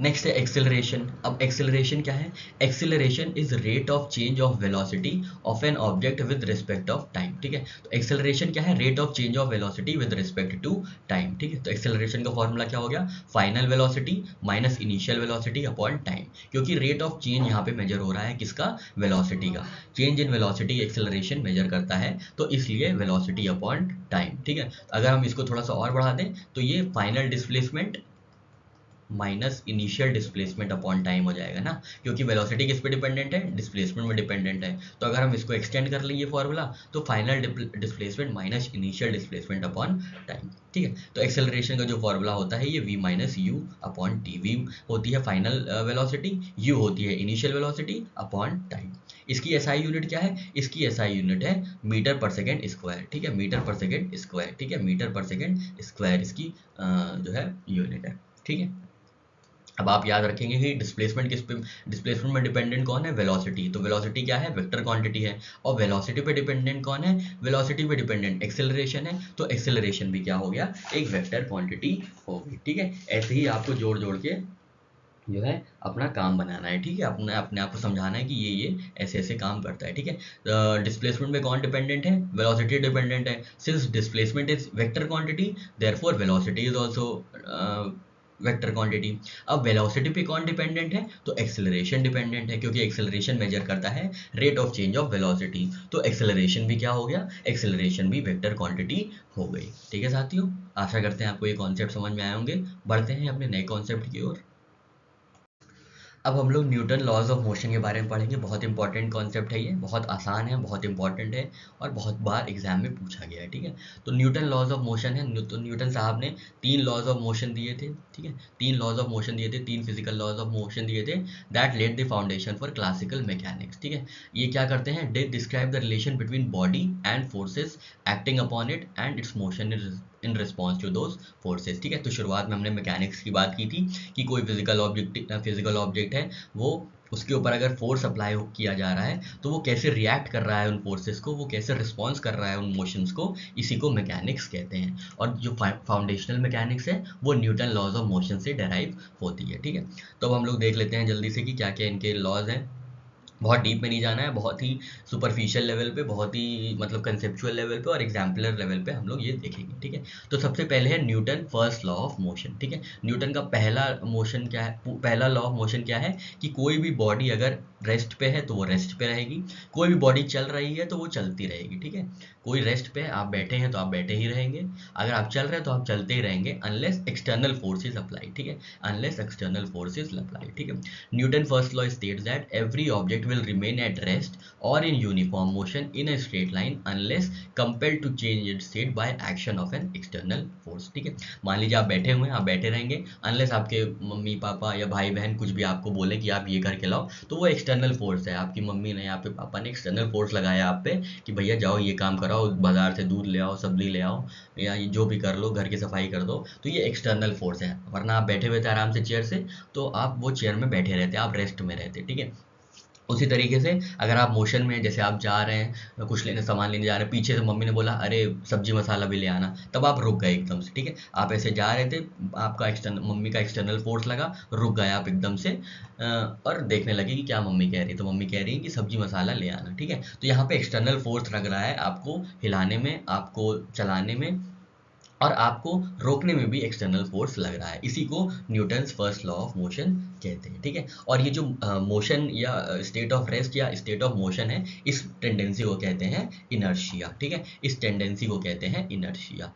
नेक्स्ट है एक्सेलरेशन। अब एक्सेलरेशन क्या है, acceleration is rate of change of velocity of an object with respect of time, ठीक है। तो एक्सेलरेशन क्या है, rate of change of velocity with respect to time, ठीक है। तो एक्सेलरेशन का फॉर्मूला क्या हो गया, final velocity minus initial velocity upon time, क्योंकि रेट ऑफ चेंज यहाँ पे मेजर हो रहा है किसका, वेलोसिटी का। Change in velocity acceleration measure करता है, तो इसलिए वेलोसिटी अपॉन टाइम, ठीक है। अगर हम इसको थोड़ा सा और बढ़ा दें तो ये final displacement minus initial displacement upon time हो जाएगा ना, क्योंकि वेलोसिटी किस पे डिपेंडेंट है, डिस्प्लेसमेंट में डिपेंडेंट है। तो अगर हम इसको एक्सटेंड कर लें ये फॉर्मूला, तो final displacement minus initial displacement upon time, ठीक है। तो एक्सेलरेशन का जो फॉर्मूला होता है ये v minus u upon T, V होती है फाइनल वेलोसिटी, u होती है इनिशियल वेलोसिटी अपॉन टाइम। इसकी एसआई यूनिट क्या है, इसकी एसआई यूनिट है मीटर पर सेकेंड स्क्वायर, ठीक है। मीटर पर सेकेंड स्क्वायर, ठीक है। मीटर पर सेकेंड स्क्वायर इसकी जो है यूनिट है, ठीक है। अब आप याद रखेंगे कि डिस्प्लेसमेंट किस पे, डिस्प्लेसमेंट में डिपेंडेंट कौन है, वेलोसिटी। तो वेलोसिटी क्या है, वेक्टर क्वांटिटी है, और वेलोसिटी पे डिपेंडेंट कौन है, वेलोसिटी पे डिपेंडेंट एक्सेलरेशन है, तो एक्सेलरेशन भी क्या हो गया, एक वेक्टर क्वांटिटी हो गई, ठीक है। ऐसे ही आपको जोड़ जोड़ के जो है अपना काम बनाना है, ठीक है। अपने अपने आप को समझाना है कि ये ऐसे ऐसे काम करता है, ठीक है। डिस्प्लेसमेंट में कौन डिपेंडेंट है, वेलोसिटी डिपेंडेंट है। Since displacement is vector quantity therefore velocity is also vector quantity. अब वेलोसिटी पे कौन डिपेंडेंट है, तो एक्सेलरेशन डिपेंडेंट है, क्योंकि एक्सेलरेशन मेजर करता है rate of change of velocity. तो एक्सेलरेशन भी क्या हो गया, एक्सेलरेशन भी वेक्टर क्वांटिटी हो गई, ठीक है साथियों। आशा करते हैं आपको ये कॉन्सेप्ट समझ में आए होंगे। बढ़ते हैं अपने नए कॉन्सेप्ट की ओर। अब हम लोग न्यूटन लॉज ऑफ मोशन के बारे में पढ़ेंगे। बहुत इंपॉर्टेंट कॉन्सेप्ट है ये, बहुत आसान है, बहुत इंपॉर्टेंट है और बहुत बार एग्जाम में पूछा गया है, ठीक है। तो न्यूटन लॉज ऑफ मोशन है, तो न्यूटन साहब ने 3 लॉज ऑफ मोशन दिए थे, ठीक है। 3 लॉज ऑफ मोशन दिए थे, 3 फिजिकल लॉज ऑफ मोशन दिए थे, that led the foundation for classical mechanics, ठीक है। ये क्या करते हैं, they describe the relation between body and forces acting upon it and its motion in response to those forces, ठीक है। तो शुरुआत में हमने मैकेनिक्स की बात की थी कि कोई फिजिकल ऑब्जेक्ट है, वो उसके ऊपर अगर फोर्स अप्लाई किया जा रहा है तो वो कैसे रिएक्ट कर रहा है उन फोर्सेस को, वो कैसे रिस्पॉन्स कर रहा है उन मोशंस को, इसी को मैकेनिक्स कहते हैं। और जो फाउंडेशनल मैकेनिक्स है वो न्यूटन लॉज ऑफ मोशन से डेराइव होती है, ठीक है। तो अब हम लोग देख लेते हैं जल्दी से कि क्या क्या इनके लॉज हैं। बहुत डीप में नहीं जाना है, बहुत ही सुपरफिशियल लेवल पे, बहुत ही मतलब कंसेप्चुअल लेवल पे और एग्जाम्पलर लेवल पे हम लोग ये देखेंगे, ठीक है। तो सबसे पहले है Newton first law of motion, ठीक है। न्यूटन का पहला मोशन क्या है, पहला लॉ ऑफ मोशन क्या है कि कोई भी बॉडी अगर रेस्ट पे है तो वो रेस्ट पे रहेगी, कोई भी बॉडी चल रही है तो वो चलती रहेगी, ठीक है। कोई रेस्ट पे है, आप बैठे हैं तो आप बैठे ही रहेंगे, अगर आप चल रहे हैं तो आप चलते ही रहेंगे, अनलेस एक्सटर्नल फोर्सेज अप्लाई, ठीक है, अनलेस एक्सटर्नल फोर्सेज अप्लाई, ठीक है। Newton first law states that every object will remain at rest or in uniform motion in a straight line unless compelled to change its state by action of an external force, ठीक है। मान लीजिए आप बैठे हुए हैं, आप बैठे रहेंगे अनलेस आपके मम्मी पापा या भाई बहन कुछ भी आपको बोले कि आप ये करके लाओ, तो वो एक्सटर्नल फोर्स है, आपकी मम्मी ने या फिर पापा ने एक्सटर्नल फोर्स लगाया आप पे कि भैया जाओ ये काम कराओ, बाजार से दूध ले आओ, सब्जी ले आओ, या जो भी कर लो, घर की सफाई कर दो, तो ये एक्सटर्नल फोर्स है। वरना आप बैठे हुए थे आराम से चेयर से, तो आप वो चेयर में बैठे रहते, आप रेस्ट में रहते, ठीक है। उसी तरीके से अगर आप मोशन में, जैसे आप जा रहे हैं कुछ लेने, सामान लेने जा रहे हैं, पीछे से मम्मी ने बोला अरे सब्जी मसाला भी ले आना, तब आप रुक गए एकदम से, ठीक है। आप ऐसे जा रहे थे, आपका मम्मी का एक्सटर्नल फोर्स लगा, रुक गए आप एकदम से और देखने लगे कि क्या मम्मी कह रही है, तो मम्मी कह रही है कि सब्जी मसाला ले आना, ठीक है। तो यहाँ पे एक्सटर्नल फोर्स लग रहा है आपको हिलाने में, आपको चलाने में, और आपको रोकने में भी एक्सटर्नल फोर्स लग रहा है। इसी को Newton's first law of motion कहते हैं, ठीक है। और ये जो मोशन या स्टेट ऑफ रेस्ट या स्टेट ऑफ मोशन है, इस टेंडेंसी को कहते हैं इनर्शिया, ठीक है। इस टेंडेंसी को कहते हैं इनर्शिया।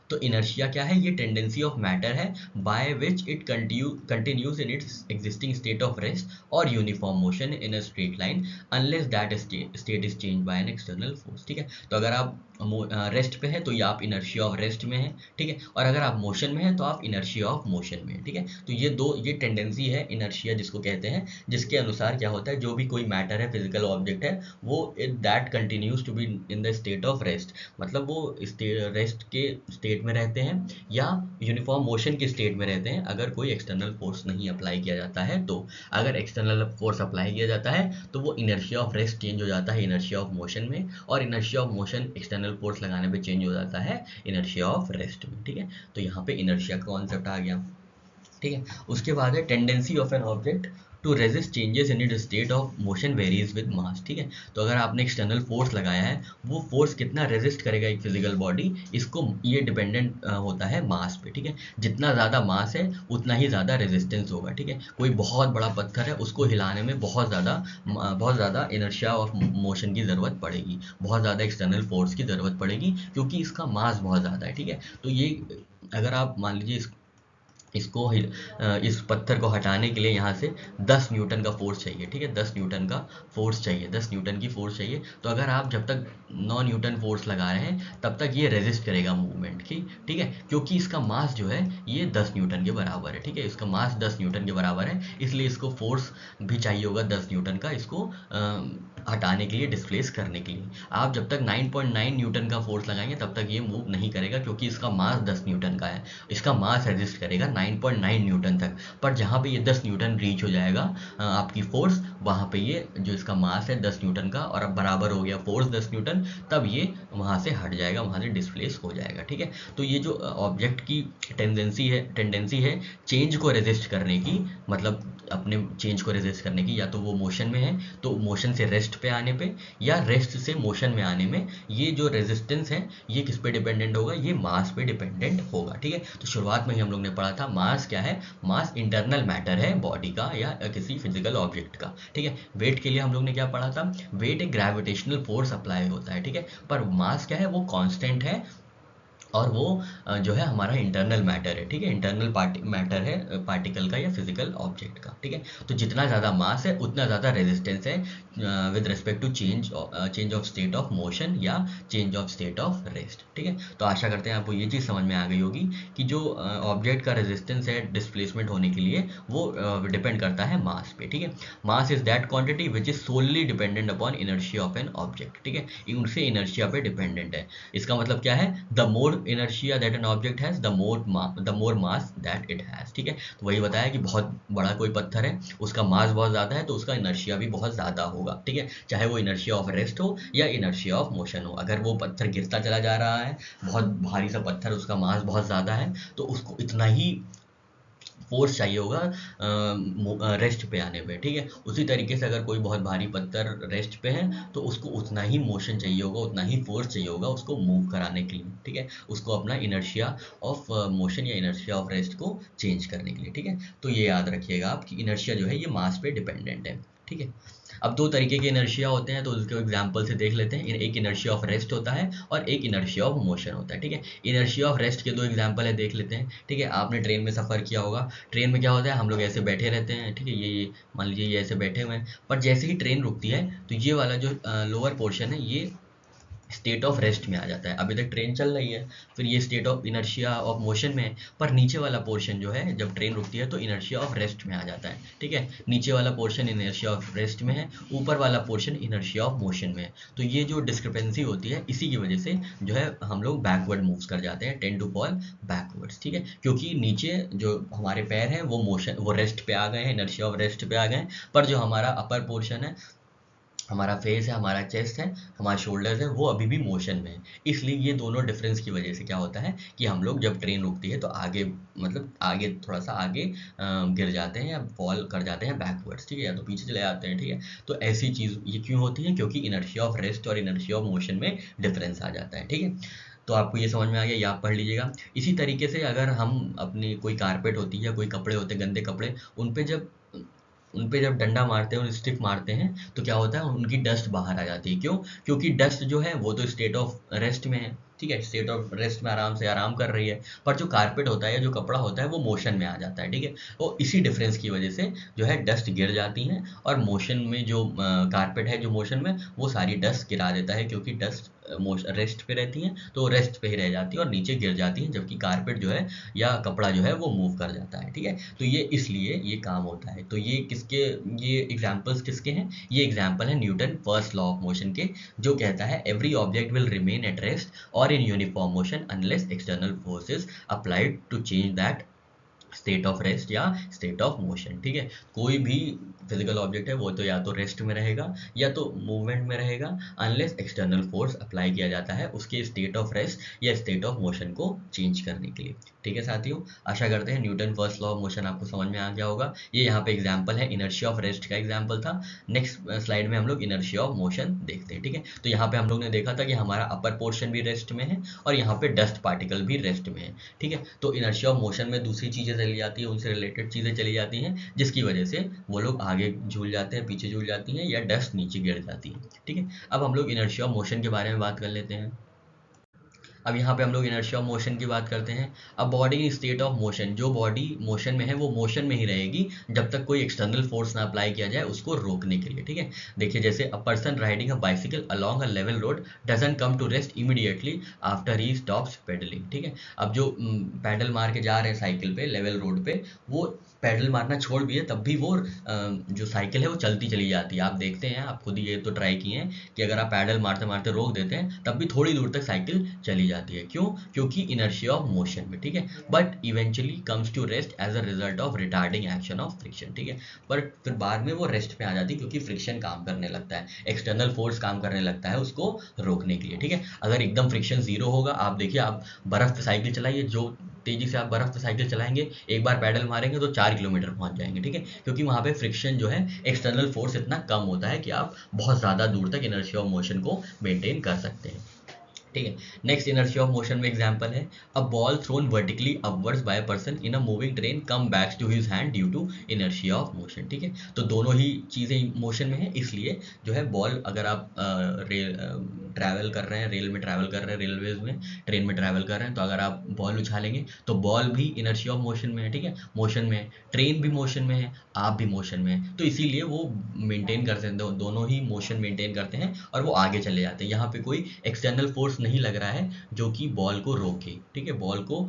तो इनर्शिया क्या है, ये टेंडेंसी ऑफ मैटर है by which it continues in its existing state of rest और uniform motion in a straight line unless that state is change by an external force, ठीक है। तो अगर आप रेस्ट पे है तो ये आप इनर्शिया ऑफ रेस्ट में है, ठीक है। और अगर आप मोशन में है तो आप इनर्शिया ऑफ मोशन में है, ठीक है। तो ये टेंडेंसी है इनर्शिया जिसको कहते हैं, जिसके अनुसार क्या होता है, जो भी कोई मैटर है, फिजिकल ऑब्जेक्ट है, वो that continues to be in the state of rest, मतलब वो रेस्ट के स्टेट में रहते हैं या यूनिफॉर्म मोशन के स्टेट में रहते हैं अगर कोई एक्सटर्नल फोर्स नहीं अप्लाई किया जाता है। तो अगर एक्सटर्नल फोर्स अप्लाई किया जाता है तो वो इनर्शिया ऑफ रेस्ट चेंज हो जाता है इनर्शिया ऑफ मोशन में, और inertia of motion external force लगाने पे चेंज हो जाता है इनर्शिया ऑफ रेस्ट में, ठीक है। तो यहाँ पे इनर्शिया का कॉन्सेप्ट आ गया, ठीक है। उसके बाद है tendency of an object to resist changes in its state of motion varies with mass, ठीक है। तो अगर आपने एक्सटर्नल फोर्स लगाया है, वो फोर्स कितना रेजिस्ट करेगा एक फिजिकल बॉडी, इसको ये डिपेंडेंट होता है मास पे, ठीक है। जितना ज़्यादा मास है उतना ही ज़्यादा रेजिस्टेंस होगा, ठीक है। कोई बहुत बड़ा पत्थर है, उसको हिलाने में बहुत ज़्यादा इनर्शिया ऑफ मोशन की ज़रूरत पड़ेगी, बहुत ज़्यादा एक्सटर्नल फोर्स की ज़रूरत पड़ेगी, क्योंकि इसका मास बहुत ज़्यादा है, ठीक है। तो ये अगर आप मान लीजिए इस पत्थर को हटाने के लिए यहाँ से 10 न्यूटन का फोर्स चाहिए, ठीक है। 10 न्यूटन का फोर्स चाहिए, 10 न्यूटन की फोर्स चाहिए। तो अगर आप जब तक 9 न्यूटन फोर्स लगा रहे हैं तब तक ये रेजिस्ट करेगा मूवमेंट की, ठीक है, क्योंकि इसका मास जो है ये 10 न्यूटन के बराबर है, ठीक है। इसका मास 10 न्यूटन के बराबर है, इसलिए इसको फोर्स भी चाहिए होगा 10 न्यूटन का, इसको हटाने के लिए, डिस्प्लेस करने के लिए। आप जब तक 9.9 न्यूटन का फोर्स लगाएंगे तब तक ये मूव नहीं करेगा, क्योंकि इसका मास 10 न्यूटन का है, इसका मास रेजिस्ट करेगा 9.9 न्यूटन तक। पर जहाँ पे ये 10 न्यूटन रीच हो जाएगा आपकी फोर्स, वहाँ पे ये जो इसका मास है 10 न्यूटन का और अब बराबर हो गया फोर्स 10 न्यूटन, तब ये वहाँ से हट जाएगा, वहाँ से डिस्प्लेस हो जाएगा, ठीक है। तो ये जो ऑब्जेक्ट की टेंडेंसी है चेंज को रेजिस्ट करने की, मतलब अपने चेंज को रेजिस्ट करने की, या तो वो मोशन में है तो मोशन से रेस्ट पे आने पे, या रेस्ट से मोशन में आने में, ये जो रेजिस्टेंस है ये किस पे डिपेंडेंट होगा, ये मास पे डिपेंडेंट होगा, ठीक है। तो शुरुआत में ही हम लोग ने पढ़ा था मास क्या है, मास इंटरनल मैटर है बॉडी का या किसी फिजिकल ऑब्जेक्ट का, ठीक है। वेट के लिए हम लोग ने क्या पढ़ा था, वेट एक ग्रेविटेशनल फोर्स अप्लाई होता है, ठीक है। पर मास क्या है, वो कांस्टेंट है, और वो जो है हमारा इंटरनल मैटर है, ठीक है। इंटरनल मैटर है पार्टिकल का या फिजिकल ऑब्जेक्ट का, ठीक है। तो जितना ज़्यादा मास है उतना ज़्यादा रेजिस्टेंस है with respect to change of state of motion या change of state of rest, ठीक है। तो आशा करते हैं आपको ये चीज़ समझ में आ गई होगी कि जो ऑब्जेक्ट का रेजिस्टेंस है डिस्प्लेसमेंट होने के लिए, वो डिपेंड करता है मास पे, ठीक है। Mass is that quantity which is solely dependent upon inertia of an object, ठीक है। उनसे इनर्शिया पे डिपेंडेंट है। इसका मतलब क्या है, the more inertia that an object has the more mass that it has, ठीक है। तो वही बताया कि बहुत बड़ा कोई पत्थर है, उसका मास बहुत ज़्यादा है तो उसका इनर्शिया भी बहुत ज़्यादा होगा, ठीक है। चाहे वो इनर्शिया ऑफ रेस्ट हो या इनर्शिया ऑफ मोशन हो। अगर वो पत्थर गिरता चला जा रहा है, बहुत भारी सा पत्थर, उसका मास बहुत ज़्यादा है, तो उसको इतना ही फोर्स चाहिए होगा रेस्ट पे आने पे, ठीक है। उसी तरीके से अगर कोई बहुत भारी पत्थर रेस्ट पे है तो उसको उतना ही मोशन चाहिए होगा, उतना ही फोर्स चाहिए होगा उसको मूव कराने के लिए, ठीक है। उसको अपना इनर्शिया ऑफ मोशन या इनर्शिया ऑफ रेस्ट को चेंज करने के लिए, ठीक है। तो ये याद रखिएगा आप कि इनर्शिया जो है ये मास पे डिपेंडेंट है, ठीक है। अब दो तरीके के इनर्शिया होते हैं तो उसके एग्जांपल से देख लेते हैं। एक इनर्शिया ऑफ रेस्ट होता है और एक इनर्शिया ऑफ मोशन होता है, ठीक है। इनर्शिया ऑफ रेस्ट के दो एग्जांपल है, देख लेते हैं, ठीक है। आपने ट्रेन में सफ़र किया होगा, ट्रेन में क्या होता है, हम लोग ऐसे बैठे रहते हैं, ठीक है। ये मान लीजिए ये ऐसे बैठे हुए हैं, पर जैसे ही ट्रेन रुकती है तो ये वाला जो लोअर पोर्शन है ये स्टेट ऑफ रेस्ट में आ जाता है। अभी तक ट्रेन चल रही है, फिर ये state of inertia of motion में है, पर नीचे वाला पोर्शन जो है जब ट्रेन रुकती है तो इनर्शिया ऑफ रेस्ट में आ जाता है, ठीक है। नीचे वाला पोर्शन इनर्शिया ऑफ रेस्ट में है, ऊपर वाला पोर्शन इनर्शिया ऑफ मोशन में है। तो ये जो डिस्क्रिपेंसी होती है, इसी की वजह से जो है हम लोग बैकवर्ड मूव्स कर जाते हैं, टेंड टू फॉल बैकवर्ड्स, ठीक है। क्योंकि नीचे जो हमारे पैर हैं वो रेस्ट पे आ गए हैं, इनर्शिया ऑफ रेस्ट पे आ गए हैं, पर जो हमारा अपर पोर्शन है, हमारा फेस है, हमारा चेस्ट है, हमारे शोल्डर्स है, वो अभी भी मोशन में है। इसलिए ये दोनों डिफरेंस की वजह से क्या होता है कि हम लोग जब ट्रेन रुकती है तो आगे, मतलब आगे थोड़ा सा आगे गिर जाते हैं या फॉल कर जाते हैं बैकवर्ड्स, ठीक है, या तो पीछे चले जाते हैं, ठीक है। तो ऐसी चीज़ ये क्यों होती है, क्योंकि इनर्शिया ऑफ रेस्ट और इनर्शिया ऑफ मोशन में डिफरेंस आ जाता है, ठीक है। तो आपको ये समझ में आ गया, ये आप पढ़ लीजिएगा। इसी तरीके से अगर हम अपनी कोई कारपेट होती है या कोई कपड़े होते हैं, गंदे कपड़े, उन पे जब डंडा मारते हैं, स्टिक मारते हैं, तो क्या होता है, उनकी डस्ट बाहर आ जाती है। क्यों? क्योंकि डस्ट जो है वो तो स्टेट ऑफ रेस्ट में है, ठीक है, स्टेट ऑफ रेस्ट में आराम से आराम कर रही है, पर जो कारपेट होता है या जो कपड़ा होता है वो मोशन में आ जाता है, ठीक है। तो इसी डिफरेंस की वजह से जो है डस्ट गिर जाती हैं, और मोशन में जो कारपेट है जो मोशन में, वो सारी डस्ट गिरा देता है, क्योंकि डस्ट रेस्ट पे रहती हैं तो रेस्ट पे ही रह जाती हैं और नीचे गिर जाती हैं, जबकि कारपेट जो है या कपड़ा जो है वो मूव कर जाता है, ठीक है। तो ये इसलिए ये काम होता है। तो ये एग्जाम्पल्स किसके हैं? ये एग्जाम्पल है Newton first law of motion के, जो कहता है every object will remain at rest और in uniform motion unless external forces applied to change that state of rest या स्टेट ऑफ मोशन, ठीक है। कोई भी फिजिकल ऑब्जेक्ट है वो तो या तो रेस्ट में रहेगा या तो मूवमेंट में रहेगा, अनलेस एक्सटर्नल फोर्स अप्लाई किया जाता है उसके स्टेट ऑफ रेस्ट या स्टेट ऑफ मोशन को चेंज करने के लिए, ठीक है साथियों। आशा करते हैं Newton first law of motion आपको समझ में आ गया होगा। ये यहाँ पे एग्जाम्पल है, इनर्शिया ऑफ रेस्ट का एग्जाम्पल था। नेक्स्ट स्लाइड में हम लोग इनर्शिया ऑफ मोशन देखते हैं, ठीक है। तो यहाँ पे हम लोग ने देखा था कि हमारा अपर पोर्शन भी रेस्ट में है और यहाँ पे डस्ट पार्टिकल भी रेस्ट में है, ठीक है। तो इनर्शिया ऑफ मोशन में दूसरी चीजें चली जाती है, उनसे रिलेटेड चीजें चली जाती हैं, जिसकी वजह से वो लोग आगे झूल जाते हैं, पीछे झूल जाती हैं या डस्ट नीचे गिर जाती है, ठीक है। अब हम लोग इनर्शिया ऑफ मोशन के बारे में बात कर लेते हैं। अब यहाँ पे हम लोग इनर्शिया ऑफ मोशन की बात करते हैं। अब body in state of motion, जो बॉडी मोशन में है वो मोशन में ही रहेगी जब तक कोई एक्सटर्नल फोर्स ना अप्लाई किया जाए उसको रोकने के लिए, ठीक है। देखिए जैसे a person riding a bicycle along a level road doesn't come to rest immediately after he stops pedalling, ठीक है। अब जो पैडल मार के जा रहे हैं साइकिल पे लेवल रोड पे, वो पैडल मारना छोड़ भी है तब भी वो जो साइकिल है वो चलती चली जाती है। आप देखते हैं, आप खुद ये तो ट्राई किए हैं कि अगर आप पैडल मारते मारते रोक देते हैं तब भी थोड़ी दूर तक साइकिल चली जाती है। क्यों? क्योंकि इनर्शिया ऑफ मोशन में, ठीक है। But eventually comes to rest as a result of retarding action of friction, ठीक है। बट फिर बाद में वो रेस्ट पे आ जाती है क्योंकि फ्रिक्शन काम करने लगता है, एक्सटर्नल फोर्स काम करने लगता है उसको रोकने के लिए, ठीक है। अगर एकदम फ्रिक्शन जीरो होगा, आप देखिए आप बर्फ पे साइकिल चलाइए, जो तेजी से आप बर्फ पे साइकिल चलाएंगे, एक बार पैडल मारेंगे तो 4 किलोमीटर पहुंच जाएंगे, ठीक है। क्योंकि वहां पे फ्रिक्शन जो है, एक्सटर्नल फोर्स इतना कम होता है कि आप बहुत ज्यादा दूर तक इनर्शिया ऑफ मोशन को मेंटेन कर सकते हैं, ठीक है। नेक्स्ट इनर्शिया ऑफ मोशन में एग्जांपल है a ball thrown vertically upwards by a person in a moving train come back to his hand due to inertia of motion, ठीक है। तो दोनों ही चीजें मोशन में है, इसलिए जो है बॉल अगर आप ट्रैवल कर रहे हैं, रेल में ट्रैवल कर रहे हैं, रेलवेज में ट्रेन में ट्रैवल कर रहे हैं, तो अगर आप बॉल उछालेंगे तो बॉल भी इनर्शिया ऑफ मोशन में है, ठीक है, मोशन में है, ट्रेन भी मोशन में है, आप भी मोशन में है, तो इसीलिए वो मेंटेन करते हैं, दोनों ही मोशन मेंटेन करते हैं और वो आगे चले जाते हैं। यहाँ पे कोई एक्सटर्नल फोर्स नहीं लग रहा है जो कि बॉल को रोके, ठीक है, बॉल को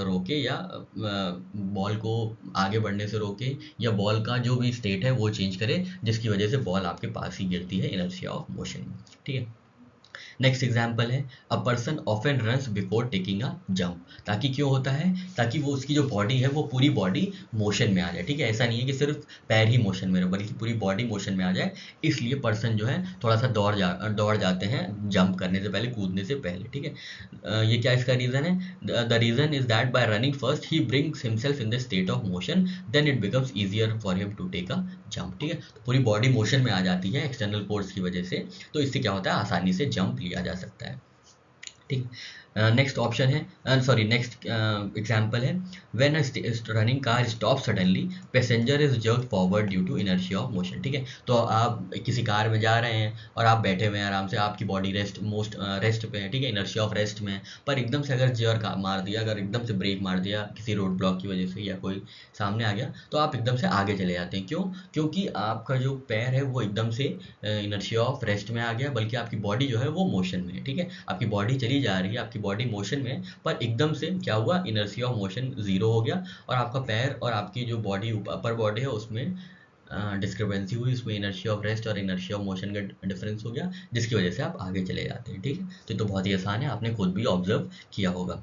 रोके या बॉल को आगे बढ़ने से रोके या बॉल का जो भी स्टेट है वो चेंज करे, जिसकी वजह से बॉल आपके पास ही गिरती है इनर्शिया ऑफ मोशन में, ठीक है। नेक्स्ट एग्जाम्पल है a person often runs before taking a jump, ताकि क्यों होता है, ताकि वो उसकी जो बॉडी है वो पूरी बॉडी मोशन में आ जाए, ठीक है। ऐसा नहीं है कि सिर्फ पैर ही मोशन में रहे, बल्कि पूरी बॉडी मोशन में आ जाए, इसलिए पर्सन जो है थोड़ा सा दौड़ जाते हैं जंप करने से पहले, कूदने से पहले, ठीक है। ये क्या इसका रीज़न है? The reason is that by running first he brings himself in the state of motion, then it becomes easier for him to take a jump, ठीक है। तो पूरी बॉडी मोशन में आ जाती है एक्सटर्नल फोर्स की वजह से, तो इससे क्या होता है, आसानी से जंप लिया जा सकता है, ठीक। नेक्स्ट ऑप्शन है, सॉरी नेक्स्ट एग्जांपल है when a running car stop suddenly passenger is jerked forward due to inertia of motion, ठीक है। तो आप किसी कार में जा रहे हैं और आप बैठे हुए हैं आराम से, आपकी बॉडी रेस्ट पे है, ठीक है, इनर्शिया ऑफ रेस्ट में है, पर एकदम से अगर जर्क मार दिया, अगर एकदम से ब्रेक मार दिया किसी रोड ब्लॉक की वजह से या कोई सामने आ गया, तो आप एकदम से आगे चले जाते हैं। क्यों? क्योंकि आपका जो पैर है वो एकदम से इनर्शिया ऑफ रेस्ट में आ गया, बल्कि आपकी बॉडी जो है वो मोशन में है, ठीक है। आपकी बॉडी चली जा रही है, आपकी बॉडी मोशन में है, पर एकदम से क्या हुआ, इनर्शिया ऑफ मोशन जीरो हो गया और आपका पैर और आपकी जो बॉडी अपर बॉडी है उसमें डिस्क्रिपेंसी हुई, उसमें इनर्शिया ऑफ रेस्ट और इनर्शिया ऑफ मोशन का डिफरेंस हो गया, जिसकी वजह से आप आगे चले जाते हैं, ठीक है। तो ये तो बहुत ही आसान है, आपने खुद भी ऑब्जर्व किया होगा।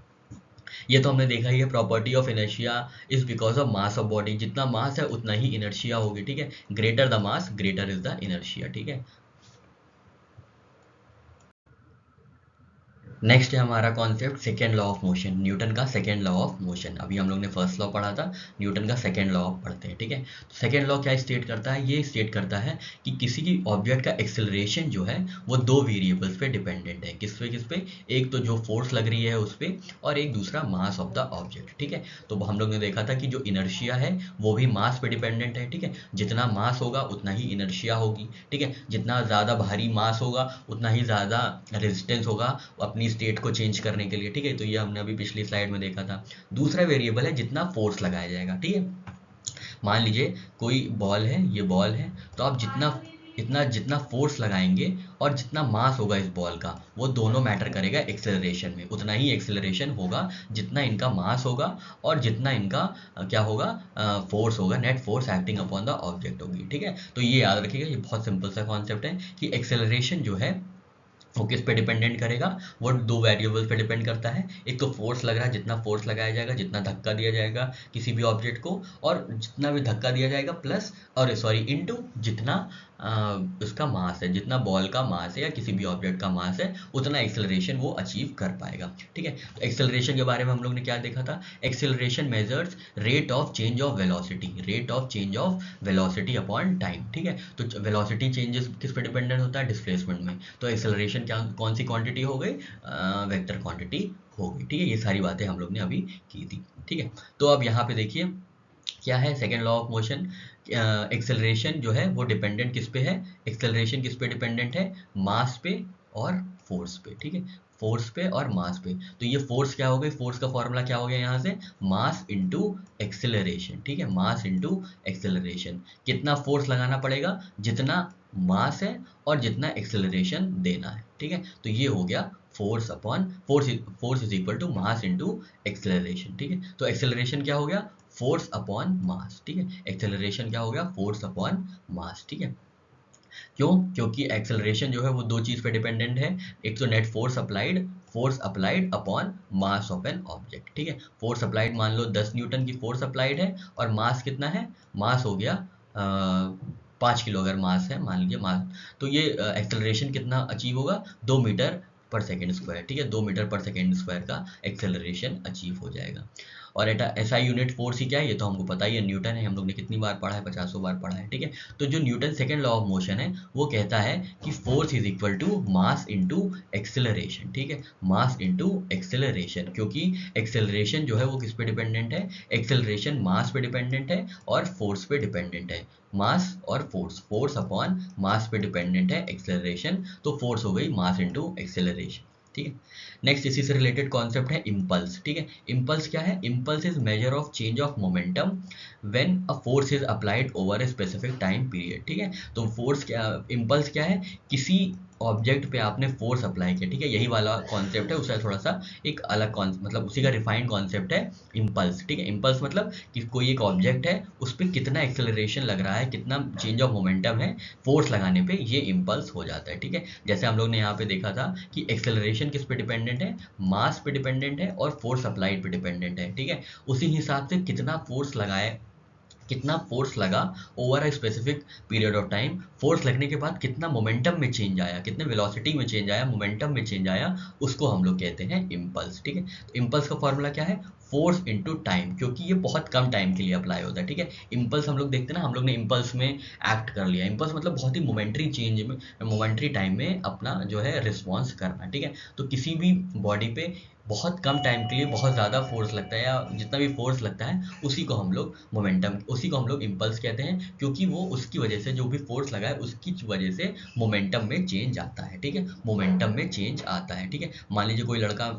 ये तो हमने देखा ही है, property of inertia is because of mass of body, जितना मास है उतना ही इनर्शिया होगी, ठीक है। Greater the mass greater is the inertia, ठीक है। नेक्स्ट है हमारा concept second law of motion, Newton का सेकेंड लॉ ऑफ मोशन। अभी हम लोग ने फर्स्ट लॉ पढ़ा था, न्यूटन का सेकेंड लॉ पढ़ते हैं, ठीक है। तो सेकेंड लॉ क्या स्टेट करता है? ये स्टेट करता है कि किसी की ऑब्जेक्ट का एक्सेलरेशन जो है वो दो वेरिएबल्स पे डिपेंडेंट है। किस पे? एक तो जो फोर्स लग रही है उस पर, और एक दूसरा मास ऑफ द ऑब्जेक्ट, ठीक है। तो हम लोग ने देखा था कि जो इनर्शिया है वो भी मास पे डिपेंडेंट है, ठीक है। जितना मास होगा उतना ही इनर्शिया होगी, ठीक है। जितना ज़्यादा भारी मास होगा उतना ही ज़्यादा रेजिस्टेंस होगा अपनी स्टेट को चेंज करने के लिए, ठीक है। तो ये हमने अभी पिछली स्लाइड में देखा था। दूसरा वेरिएबल है जितना फोर्स लगाया जाएगा, ठीक है। मान लीजिए कोई बॉल है, ये बॉल है, तो आप जितना इतना जितना फोर्स लगाएंगे और जितना मास होगा इस बॉल का, वो दोनों मैटर करेगा एक्सेलरेशन में। उतना ही एक्सेलरेशन होगा जितना इनका मास होगा और जितना इनका क्या होगा, फोर्स होगा, net force acting upon the object होगी। ठीक है, तो ये याद रखिएगा, ये बहुत सिंपल सा कॉन्सेप्ट है कि एक्सेलरेशन जो है वो किस पे डिपेंडेंट करेगा, वो दो वेरिएबल्स पे डिपेंड करता है। एक तो फोर्स लग रहा है, जितना फोर्स लगाया जाएगा, जितना धक्का दिया जाएगा किसी भी ऑब्जेक्ट को, और जितना भी धक्का दिया जाएगा प्लस और सॉरी इनटू जितना उसका मास है, जितना बॉल का मास है या किसी भी ऑब्जेक्ट का मास है, उतना एक्सेलरेशन वो अचीव कर पाएगा। ठीक है, तो एक्सेलरेशन के बारे में हम लोग ने क्या देखा था, acceleration measures rate of change of velocity, rate of change of velocity upon time. ठीक है, तो वेलोसिटी चेंजेस किस पे डिपेंडेंट होता है, डिस्प्लेसमेंट में। तो एक्सेलरेशन क्या कौन सी क्वांटिटी हो गई, वेक्टर क्वांटिटी हो गई। ठीक है, ये सारी बातें हम लोग ने अभी की थी। ठीक है, तो अब यहाँ पे देखिए क्या है, second law of motion, acceleration जो है वो डिपेंडेंट किस पे है, एक्सेलरेशन किस पे डिपेंडेंट है, मास पे और फोर्स पे। ठीक है, फोर्स पे और मास पे। तो ये फोर्स क्या हो गई, फोर्स का फॉर्मूला क्या हो गया यहाँ से, मास इंटू एक्सेलरेशन। ठीक है, मास इंटू एक्सेलरेशन। कितना फोर्स लगाना पड़ेगा, जितना मास है और जितना एक्सेलरेशन देना है। ठीक है, तो ये हो गया force upon force is equal to mass into acceleration. ठीक है, तो एक्सेलरेशन क्या हो गया, फोर्स अपॉन मास। ठीक है, एक्सेलरेशन क्या हो गया, फोर्स अपॉन मास। ठीक है, क्यों, क्योंकि एक्सेलरेशन जो है वो दो चीज पे डिपेंडेंट है, एक तो net force applied upon mass of an object. ठीक है, फोर्स अप्लाइड मान लो 10 न्यूटन की फोर्स अप्लाइड है, और मास कितना है, मास हो गया 5 किलो अगर मास है मान लीजिए मास, तो ये एक्सेलरेशन कितना अचीव होगा, 2 मीटर पर सेकेंड स्क्वायर। ठीक है, 2 मीटर पर सेकेंड स्क्वायर का एक्सेलरेशन अचीव हो जाएगा। और एसआई यूनिट फोर्स ही क्या है, ये तो हमको पता ही है, न्यूटन है, हम लोग ने कितनी बार पढ़ा है, 50 बार पढ़ा है। ठीक है, तो जो Newton second law of motion है वो कहता है कि force is equal to mass into acceleration. ठीक है, मास इंटू एक्सेलरेशन, क्योंकि एक्सेलरेशन जो है वो किस पे डिपेंडेंट है, एक्सेलरेशन मास पे डिपेंडेंट है और फोर्स पे डिपेंडेंट है। मास और फोर्स अपॉन मास पे डिपेंडेंट है एक्सेलरेशन, तो फोर्स हो गई मास इंटू एक्सेलरेशन। ठीक है, नेक्स्ट इसी से रिलेटेड कॉन्सेप्ट है इम्पल्स। ठीक है, इम्पल्स क्या है, impulse is measure of change of momentum when a force is applied over a specific time period. ठीक है, तो फोर्स क्या, इम्पल्स क्या है, किसी ऑब्जेक्ट पे आपने फोर्स अप्लाई किया। ठीक है, यही वाला कॉन्सेप्ट है, उसका थोड़ा सा एक अलग मतलब उसी का रिफाइंड कॉन्सेप्ट है इम्पल्स। ठीक है, इम्पल्स मतलब कि कोई एक ऑब्जेक्ट है, उस पर कितना एक्सेलरेशन लग रहा है, कितना चेंज ऑफ मोमेंटम है फोर्स लगाने पे, ये इम्पल्स हो जाता है। ठीक है, जैसे हम लोग ने यहाँ पे देखा था कि एक्सेलरेशन किस पे डिपेंडेंट है, मास पे डिपेंडेंट है और फोर्स अप्लाइड पे डिपेंडेंट है। ठीक है, उसी हिसाब से कितना फोर्स लगाए, कितना फोर्स लगा over a specific period of time, force लगने के बाद कितना मोमेंटम में चेंज आया, कितने वेलोसिटी में चेंज आया, मोमेंटम में चेंज आया, उसको हम लोग कहते हैं इम्पल्स। ठीक है, तो इम्पल्स का फॉर्मूला क्या है, फोर्स इंटू टाइम, क्योंकि ये बहुत कम टाइम के लिए अप्लाई होता है। ठीक है, इम्पल्स हम लोग देखते हैं ना, हम लोग ने इम्पल्स में एक्ट कर लिया, इम्पल्स मतलब बहुत ही मोमेंट्री चेंज में, मोमेंट्री टाइम में अपना जो है रिस्पॉन्स करना। ठीक है, तो किसी भी बॉडी पे बहुत कम टाइम के लिए बहुत ज़्यादा फोर्स लगता है, या जितना भी फोर्स लगता है उसी को हम लोग मोमेंटम, उसी को हम लोग इम्पल्स कहते हैं, क्योंकि वो उसकी वजह से, जो भी फोर्स लगा है उसकी वजह से मोमेंटम में चेंज आता है। ठीक है, मोमेंटम में चेंज आता है। ठीक है, मान लीजिए कोई लड़का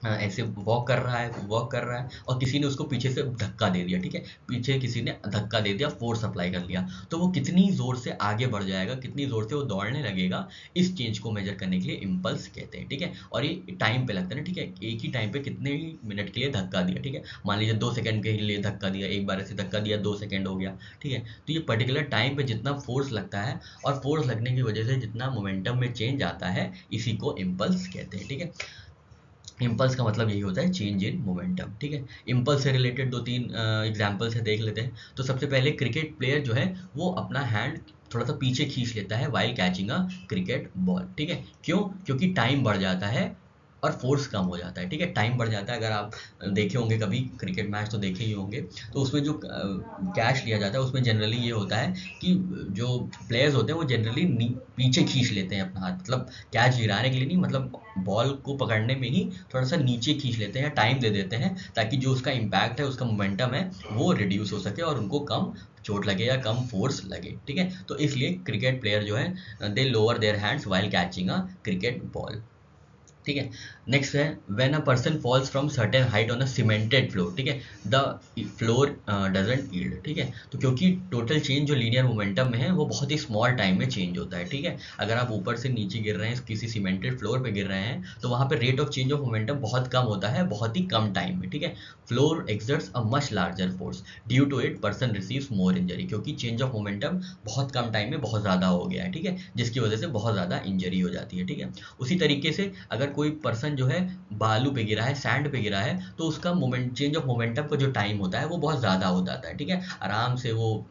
ऐसे वॉक कर रहा है और किसी ने उसको पीछे से धक्का दे दिया। ठीक है, पीछे किसी ने धक्का दे दिया, फोर्स अप्लाई कर लिया, तो वो कितनी जोर से आगे बढ़ जाएगा, कितनी जोर से वो दौड़ने लगेगा, इस चेंज को मेजर करने के लिए इम्पल्स कहते हैं। ठीक है, और ये टाइम पे लगता है ना। ठीक है, एक ही टाइम पे कितने ही मिनट के लिए धक्का दिया। ठीक है, मान लीजिए 2 सेकंड के लिए धक्का दिया, एक बार ऐसे धक्का दिया, 2 सेकंड हो गया। ठीक है, तो ये पर्टिकुलर टाइम पे जितना फोर्स लगता है और फोर्स लगने की वजह से जितना मोमेंटम में चेंज आता है, इसी को इम्पल्स कहते हैं। ठीक है, इम्पल्स का मतलब यही होता है चेंज इन मोमेंटम। ठीक है, इम्पल्स से रिलेटेड 2-3 एग्जांपल्स है, देख लेते हैं। तो सबसे पहले क्रिकेट प्लेयर जो है वो अपना हैंड थोड़ा सा पीछे खींच लेता है while catching a cricket ball. ठीक है, क्यों, क्योंकि टाइम बढ़ जाता है और फोर्स कम हो जाता है। ठीक है, टाइम बढ़ जाता है, अगर आप देखे होंगे कभी क्रिकेट मैच तो देखे ही होंगे, तो उसमें जो कैच लिया जाता है उसमें जनरली ये होता है कि जो प्लेयर्स होते हैं वो जनरली पीछे खींच लेते हैं अपना हाथ, मतलब कैच गिराने के लिए नहीं, मतलब बॉल को पकड़ने में ही थोड़ा सा नीचे खींच लेते हैं, टाइम दे देते हैं, ताकि जो उसका इम्पैक्ट है, उसका मोमेंटम है, वो रिड्यूस हो सके और उनको कम चोट लगे या कम फोर्स लगे। ठीक है, तो इसलिए क्रिकेट प्लेयर जो है they lower their hands while catching a cricket ball. ठीक है। नेक्स्ट है when a person falls from certain height on a cemented floor, ठीक है, द फ्लोर डजंट यील्ड, ठीक है। तो क्योंकि टोटल चेंज जो लीनियर मोमेंटम में है वो बहुत ही स्मॉल टाइम में चेंज होता है, ठीक है। अगर आप ऊपर से नीचे गिर रहे हैं, किसी सीमेंटेड फ्लोर पे गिर रहे हैं, तो वहाँ पे rate of change of momentum बहुत कम होता है, बहुत ही कम टाइम में, ठीक है। Floor exerts a much larger force, due to it person receives more injury, क्योंकि चेंज ऑफ मोमेंटम बहुत कम टाइम में बहुत ज़्यादा हो गया है, ठीक है, जिसकी वजह से बहुत ज़्यादा इंजरी हो जाती है, ठीक है। उसी तरीके से अगर कोई पर्सन जो है बालू पे गिरा है, सैंड पे गिरा है, तो उसका मोमेंट चेंज ऑफ मोमेंटम का जो टाइम होता है वो बहुत ज़्यादा हो जाता है, ठीक है। आराम से वो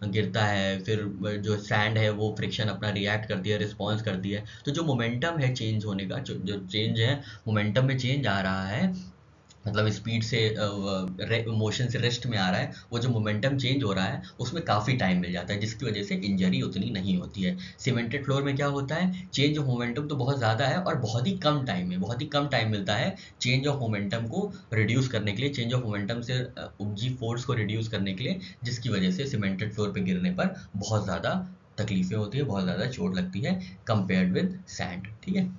गिरता है, फिर जो सैंड है वो फ्रिक्शन अपना रिएक्ट करती है, रिस्पॉन्स करती है, तो जो मोमेंटम है चेंज होने का, जो चेंज है मोमेंटम में चेंज आ रहा है, मतलब स्पीड से मोशन से रेस्ट में आ रहा है, वो जो मोमेंटम चेंज हो रहा है उसमें काफ़ी टाइम मिल जाता है, जिसकी वजह से इंजरी उतनी नहीं होती है। सीमेंटेड फ्लोर में क्या होता है, चेंज ऑफ मोमेंटम तो बहुत ज़्यादा है और बहुत ही कम टाइम में, बहुत ही कम टाइम मिलता है चेंज ऑफ मोमेंटम को रिड्यूस करने के लिए, चेंज ऑफ मोमेंटम से उपजी फोर्स को रिड्यूस करने के लिए, जिसकी वजह से सीमेंटेड फ्लोर पर गिरने पर बहुत ज़्यादा तकलीफें होती है, बहुत ज़्यादा चोट लगती है कंपेयर्ड विद सैंड, ठीक है।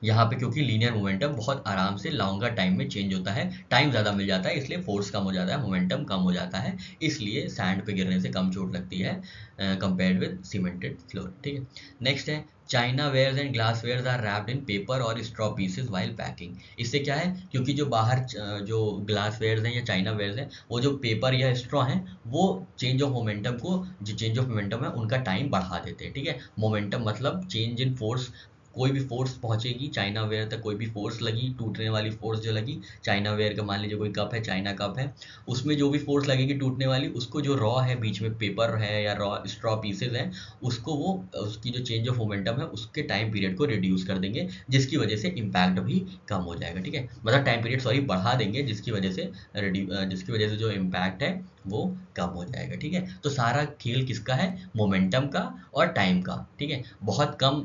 यहाँ पे क्योंकि लीनियर मोमेंटम बहुत आराम से लॉन्गर टाइम में चेंज होता है, टाइम ज़्यादा मिल जाता है, इसलिए फोर्स कम हो जाता है, मोमेंटम कम हो जाता है, इसलिए सैंड पे गिरने से कम चोट लगती है कंपेयर्ड विद सीमेंटेड फ्लोर, ठीक है। नेक्स्ट है china wares and glass wares are wrapped in paper और स्ट्रॉ पीसेस वाइल पैकिंग। इससे क्या है, क्योंकि जो बाहर जो ग्लास वेयर्स हैं या चाइना वेयर्स हैं, वो जो पेपर या स्ट्रॉ हैं, वो चेंज ऑफ मोमेंटम को, जो चेंज ऑफ मोमेंटम है उनका टाइम बढ़ा देते हैं, ठीक है। मोमेंटम मतलब चेंज इन फोर्स, कोई भी फोर्स पहुंचेगी चाइना वेयर तक, कोई भी फोर्स लगी, टूटने वाली फोर्स जो लगी चाइना वेयर का, मान लीजिए कोई कप है, चाइना कप है, उसमें जो भी फोर्स लगेगी टूटने वाली, उसको जो रॉ है, बीच में पेपर है या रॉ स्ट्रॉ पीसेज हैं, उसको वो उसकी जो चेंज ऑफ मोमेंटम है उसके टाइम पीरियड को रिड्यूस कर देंगे, जिसकी वजह से इम्पैक्ट भी कम हो जाएगा, ठीक है। मतलब टाइम पीरियड सॉरी बढ़ा देंगे, जिसकी वजह से जो इम्पैक्ट है वो कम हो जाएगा, ठीक है। तो सारा खेल किसका है, मोमेंटम का और टाइम का, ठीक है। बहुत कम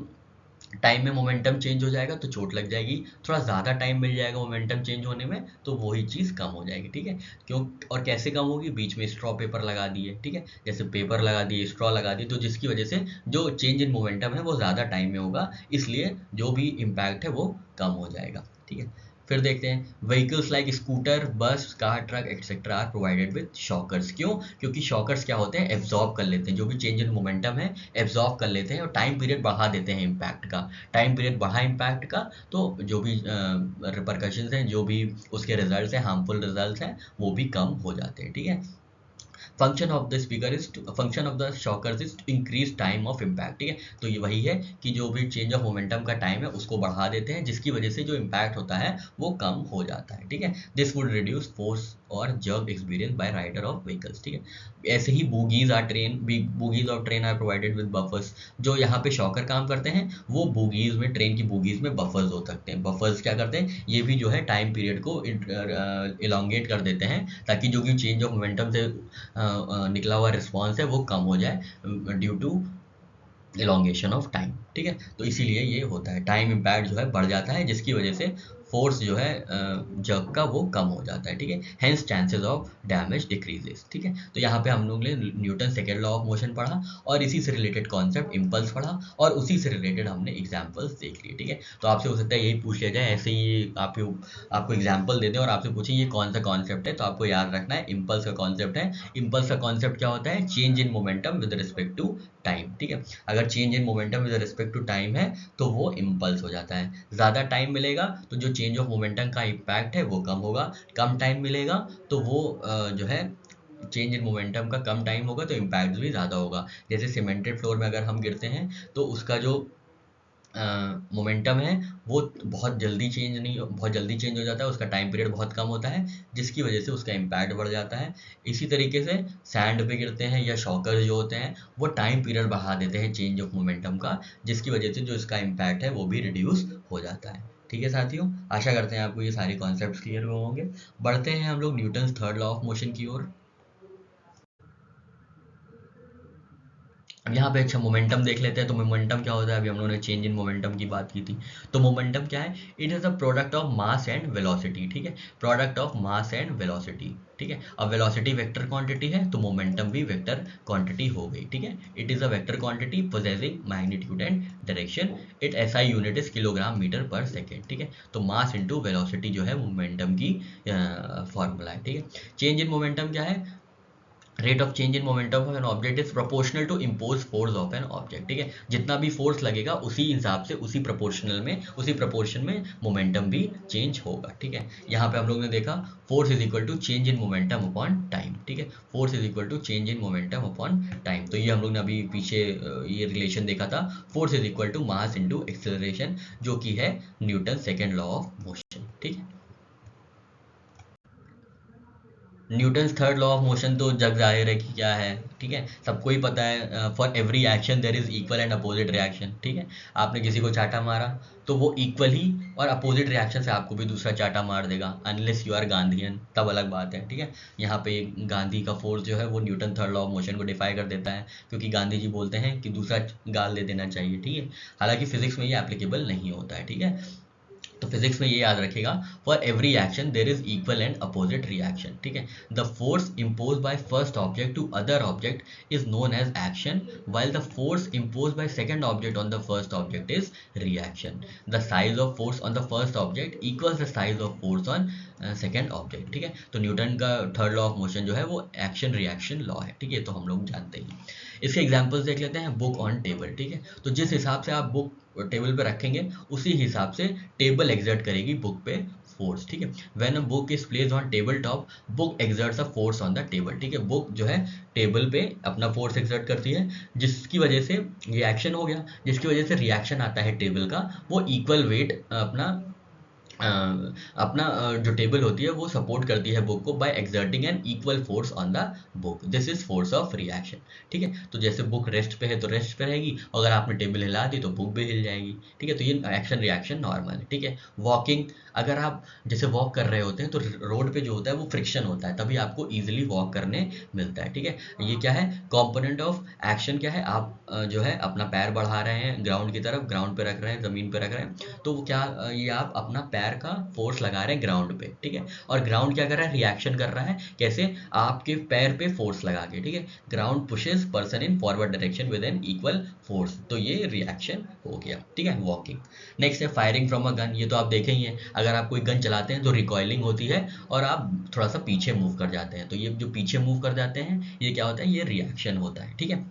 टाइम में मोमेंटम चेंज हो जाएगा तो चोट लग जाएगी, थोड़ा ज़्यादा टाइम मिल जाएगा मोमेंटम चेंज होने में तो वही चीज़ कम हो जाएगी, ठीक है। क्यों और कैसे कम होगी, बीच में स्ट्रॉ पेपर लगा दिए, ठीक है, जैसे पेपर लगा दिए, स्ट्रॉ लगा दिए, तो जिसकी वजह से जो चेंज इन मोमेंटम है वो ज़्यादा टाइम में होगा, इसलिए जो भी इम्पैक्ट है वो कम हो जाएगा, ठीक है। फिर देखते हैं vehicles like scooter, bus, car, truck etcetera are provided with shockers. क्यों, क्योंकि शॉकर्स क्या होते हैं, एब्जॉर्ब कर लेते हैं, जो भी चेंज इन मोमेंटम है एब्जॉर्ब कर लेते हैं और टाइम पीरियड बढ़ा देते हैं इम्पैक्ट का। टाइम पीरियड बढ़ा इम्पैक्ट का तो जो भी रिपरकशंस हैं, जो भी उसके रिजल्ट्स हैं, हार्मफुल रिजल्ट्स हैं, वो भी कम हो जाते हैं, ठीक है। Function of the shockers is to increase time of impact, ठीक है। तो ये वही है कि जो भी चेंज ऑफ मोमेंटम का टाइम है उसको बढ़ा देते हैं, जिसकी वजह से जो इम्पैक्ट होता है वो कम हो जाता है, ठीक है। दिस वुड रिड्यूस फोर्स और jerk experience by rider of vehicles, ठीक है। ऐसे ही bogies of train are provided with buffers. जो यहाँ पे शॉकर काम करते हैं वो बोगीज में, ट्रेन की बोगीज में बफर्स हो सकते हैं। बफर्स क्या करते हैं, ये भी जो है टाइम पीरियड को इलोंगेट कर देते हैं, ताकि जो कि चेंज ऑफ मोमेंटम से निकला हुआ रिस्पॉन्स है वो कम हो जाए due to elongation of time, ठीक है। तो इसीलिए ये होता है, टाइम इम्पैक्ट जो है बढ़ जाता है, जिसकी वजह से फोर्स जो है जग का वो कम हो जाता है, ठीक है। Hence chances of damage decreases, ठीक है। तो यहाँ पे हम लोग ने Newton second law of motion पढ़ा और इसी से रिलेटेड कॉन्सेप्ट इम्पल्स पढ़ा और उसी से रिलेटेड हमने एग्जाम्पल्स देख लिए, ठीक है। तो आपसे हो सकता है यही पूछ लिया जाए, ऐसे ही आपको एग्जाम्पल दे दें और आपसे पूछे ये कौन सा कॉन्सेप्ट है, तो आपको याद रखना है इम्पल्स का कॉन्सेप्ट है। इम्पल्स का कॉन्सेप्ट क्या होता है, change in momentum with respect to time, ठीक है। अगर change in momentum with respect to time है तो वो इम्पल्स हो जाता है। ज़्यादा टाइम मिलेगा तो जो चेंज ऑफ मोमेंटम का इम्पैक्ट है वो कम होगा, कम टाइम मिलेगा तो वो जो है चेंज इन मोमेंटम का कम टाइम होगा तो इम्पैक्ट भी ज़्यादा होगा। जैसे सीमेंटेड फ्लोर में अगर हम गिरते हैं तो उसका जो मोमेंटम है वो बहुत जल्दी चेंज हो जाता है, उसका टाइम पीरियड बहुत कम होता है, जिसकी वजह से उसका इम्पैक्ट बढ़ जाता है। इसी तरीके से सैंड पे गिरते हैं या शॉकर जो होते हैं वो टाइम पीरियड बढ़ा देते हैं चेंज ऑफ मोमेंटम का, जिसकी वजह से जो इसका इम्पैक्ट है वो भी रिड्यूस हो जाता है, ठीक है साथियों। आशा करते हैं आपको ये सारे कॉन्सेप्ट्स क्लियर हुए होंगे। बढ़ते हैं हम लोग Newton's third law of motion की ओर। अब यहाँ पे अच्छा मोमेंटम देख लेते हैं। तो मोमेंटम क्या होता है, अभी हम लोगों ने चेंज इन मोमेंटम की बात की थी। तो मोमेंटम क्या है, it is a product of mass and velocity, ठीक है, product of mass and velocity, ठीक है। अब वेलोसिटी वेक्टर क्वांटिटी है तो मोमेंटम भी वेक्टर क्वांटिटी हो गई, ठीक है। It is a vector quantity possessing magnitude and direction, it SI unit is kilogram metre per second, ठीक है। तो मास इंटू वेलोसिटी जो है मोमेंटम की फॉर्मूला है, ठीक है। चेंज इन मोमेंटम क्या है, rate of change in momentum of an object is proportional to impose force of an object, ठीक है। जितना भी फोर्स लगेगा उसी हिसाब से उसी प्रोपोर्शनल में उसी प्रोपोर्शन में मोमेंटम भी चेंज होगा, ठीक है। यहाँ पे हम लोग ने देखा force is equal to change in momentum upon time, ठीक है। Force is equal to change in momentum upon time. तो ये हम लोग ने अभी पीछे ये रिलेशन देखा था, force is equal to mass into acceleration, जो कि है Newton second law of motion, ठीक है। Newton's third law of motion तो जग जाहिर है कि क्या है, ठीक है, सबको ही पता है। For every action there is equal and opposite reaction, ठीक है। आपने किसी को चाटा मारा तो वो इक्वल ही और अपोजिट रिएक्शन से आपको भी दूसरा चाटा मार देगा, अनलेस यू आर गांधीयन, तब अलग बात है, ठीक है। यहाँ पे गांधी का फोर्स जो है वो Newton third law of motion को डिफाई कर देता है, क्योंकि गांधी जी बोलते हैं कि दूसरा गाल दे देना चाहिए, ठीक है। हालांकि फिजिक्स में ये एप्लीकेबल नहीं होता है, ठीक है। तो फिजिक्स में ये याद रखेगा, for every action there is equal and opposite reaction, ठीक है। The force impose by first object to other object is known as action, while the force imposed by second object on the first object is reaction. The size of force on the first object equals the size of force on second object, ठीक है। तो Newton का third law of motion जो है वो action reaction law है, ठीक है, तो हम लोग जानते हैं। इसके एग्जांपल्स देख लेते हैं। बुक ऑन टेबल, ठीक है, तो जिस हिसाब से आप बुक टेबल पे रखेंगे उसी हिसाब से टेबल एग्जर्ट करेगी बुक पे फोर्स, ठीक है। When a book is placed on table top, book exerts a force on the table, ठीक है। बुक जो है टेबल पे अपना फोर्स एक्सर्ट करती है, जिसकी वजह से रिएक्शन हो गया, जिसकी वजह से रिएक्शन आता है टेबल का, वो इक्वल वेट अ, जो टेबल होती है वो सपोर्ट करती है बुक को by exerting an equal force on the book, this is force of reaction, ठीक है। तो जैसे बुक रेस्ट पे है तो रेस्ट पे रहेगी, अगर आपने टेबल हिला दी तो बुक भी हिल जाएगी, ठीक है। तो ये एक्शन रिएक्शन नॉर्मल है, ठीक है। वॉकिंग, अगर आप जैसे वॉक कर रहे होते हैं तो रोड पे जो होता है वो फ्रिक्शन होता है, तभी आपको ईजिली वॉक करने मिलता है, ठीक है। ये क्या है, कॉम्पोनेंट ऑफ एक्शन क्या है, आप जो है अपना पैर बढ़ा रहे हैं ग्राउंड की तरफ, ग्राउंड पे रख रहे हैं, जमीन पे रख रहे हैं, तो वो क्या ये आप अपना पैर का फोर्स लगा रहे हैं ग्राउंड पे, ठीक है। और ग्राउंड क्या कर रहा है, रिएक्शन कर रहा है, कैसे, आपके पैर पे फोर्स लगा के, ठीक है। Ground pushes person in forward direction with an equal force, तो ये रिएक्शन हो गया, ठीक है, वॉकिंग। नेक्स्ट है फायरिंग फ्रॉम अ गन, ये तो आप देखे ही हैं, अगर आप कोई गन चलाते हैं तो रिकॉइलिंग होती है और आप थोड़ा सा पीछे मूव कर जाते हैं, तो ये जो पीछे मूव कर जाते हैं ये क्या होता है, ये रिएक्शन होता है, ठीक है।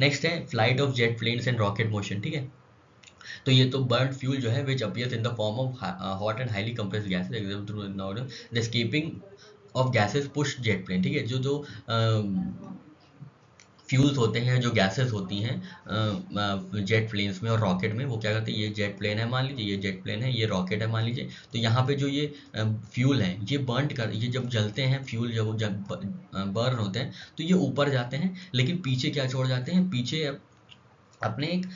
नेक्स्ट है flight of jet planes and rocket motion, ठीक है। तो ये तो बर्न फ्यूल जो है which appears in the form of hot and highly compressed gases example through the escaping of gases push jet plane, ठीक है। जो जो फ्यूल्स होते हैं, जो गैसेस होती हैं जेट प्लेन्स में और रॉकेट में, वो क्या करते हैं, ये जेट प्लेन है मान लीजिए, ये जेट प्लेन है, ये रॉकेट है मान लीजिए, तो यहाँ पे जो ये फ्यूल है ये बर्न कर, ये जब जलते हैं फ्यूल, जब बर्न होते हैं तो ये ऊपर जाते हैं, लेकिन पीछे क्या छोड़ जाते हैं, पीछे अपने एक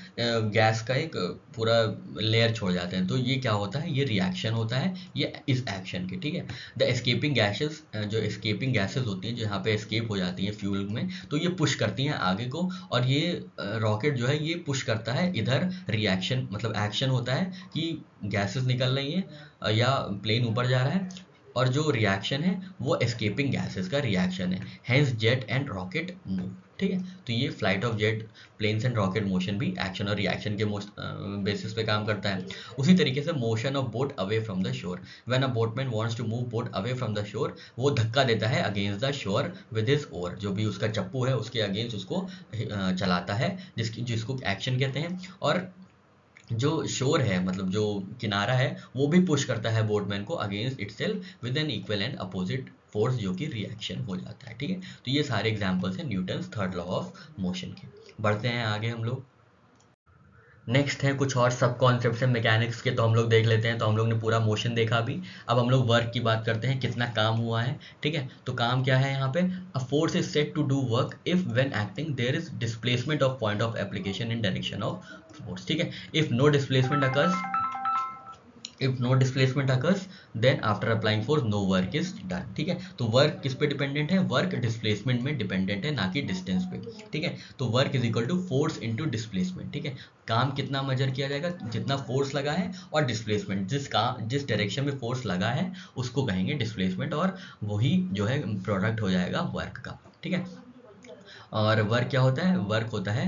गैस का एक पूरा लेयर छोड़ जाते हैं, तो ये क्या होता है, ये रिएक्शन होता है, ये इस एक्शन के, ठीक है। द एस्केपिंग गैसेस, जो एस्केपिंग गैसेस होती हैं जो यहाँ पे एस्केप हो जाती हैं फ्यूल में, तो ये पुश करती हैं आगे को, और ये रॉकेट जो है ये पुश करता है इधर, रिएक्शन मतलब एक्शन होता है कि गैसेस निकल रही हैं या प्लेन ऊपर जा रहा है, और जो रिएक्शन है वो एस्केपिंग गैसेस का रिएक्शन है, hence jet and rocket move, ठीक है। तो ये flight of jet planes and rocket motion भी एक्शन और रिएक्शन के बेसिस पे काम करता है। उसी तरीके से motion of boat away from the shore, when a boatman wants to move boat away from the shore, वो धक्का देता है against the shore with his oar, जो भी उसका चप्पू है उसके अगेंस्ट उसको चलाता है, जिसको एक्शन कहते हैं। और जो शोर है मतलब जो किनारा है वो भी पुश करता है बोटमैन को against itself with an equal and opposite force, जो कि रिएक्शन हो जाता है, ठीक है। तो ये सारे एग्जांपल्स हैं Newton's third law of motion के। बढ़ते हैं आगे हम लोग। नेक्स्ट है कुछ और सब कॉन्सेप्ट्स हैं मैकेनिक्स के, तो हम लोग देख लेते हैं। तो हम लोग ने पूरा मोशन देखा भी, अब हम लोग वर्क की बात करते हैं, कितना काम हुआ है, ठीक है। तो काम क्या है यहाँ पे, a force is said to do work if when acting there is displacement of point of application in direction of force, ठीक है। If no displacement occurs, if no displacement occurs then after applying force no work is done. ठीक है, तो work किस पे dependent है, work displacement में dependent है, ना कि डिस्टेंस पे। ठीक है, तो work is equal to force into displacement. ठीक है, काम कितना मेजर किया जाएगा, जितना फोर्स लगा है, और डिस्प्लेसमेंट जिस डायरेक्शन में फोर्स लगा है उसको कहेंगे डिस्प्लेसमेंट, और वही जो है प्रोडक्ट हो जाएगा वर्क का। ठीक है, और वर्क क्या होता है, वर्क होता है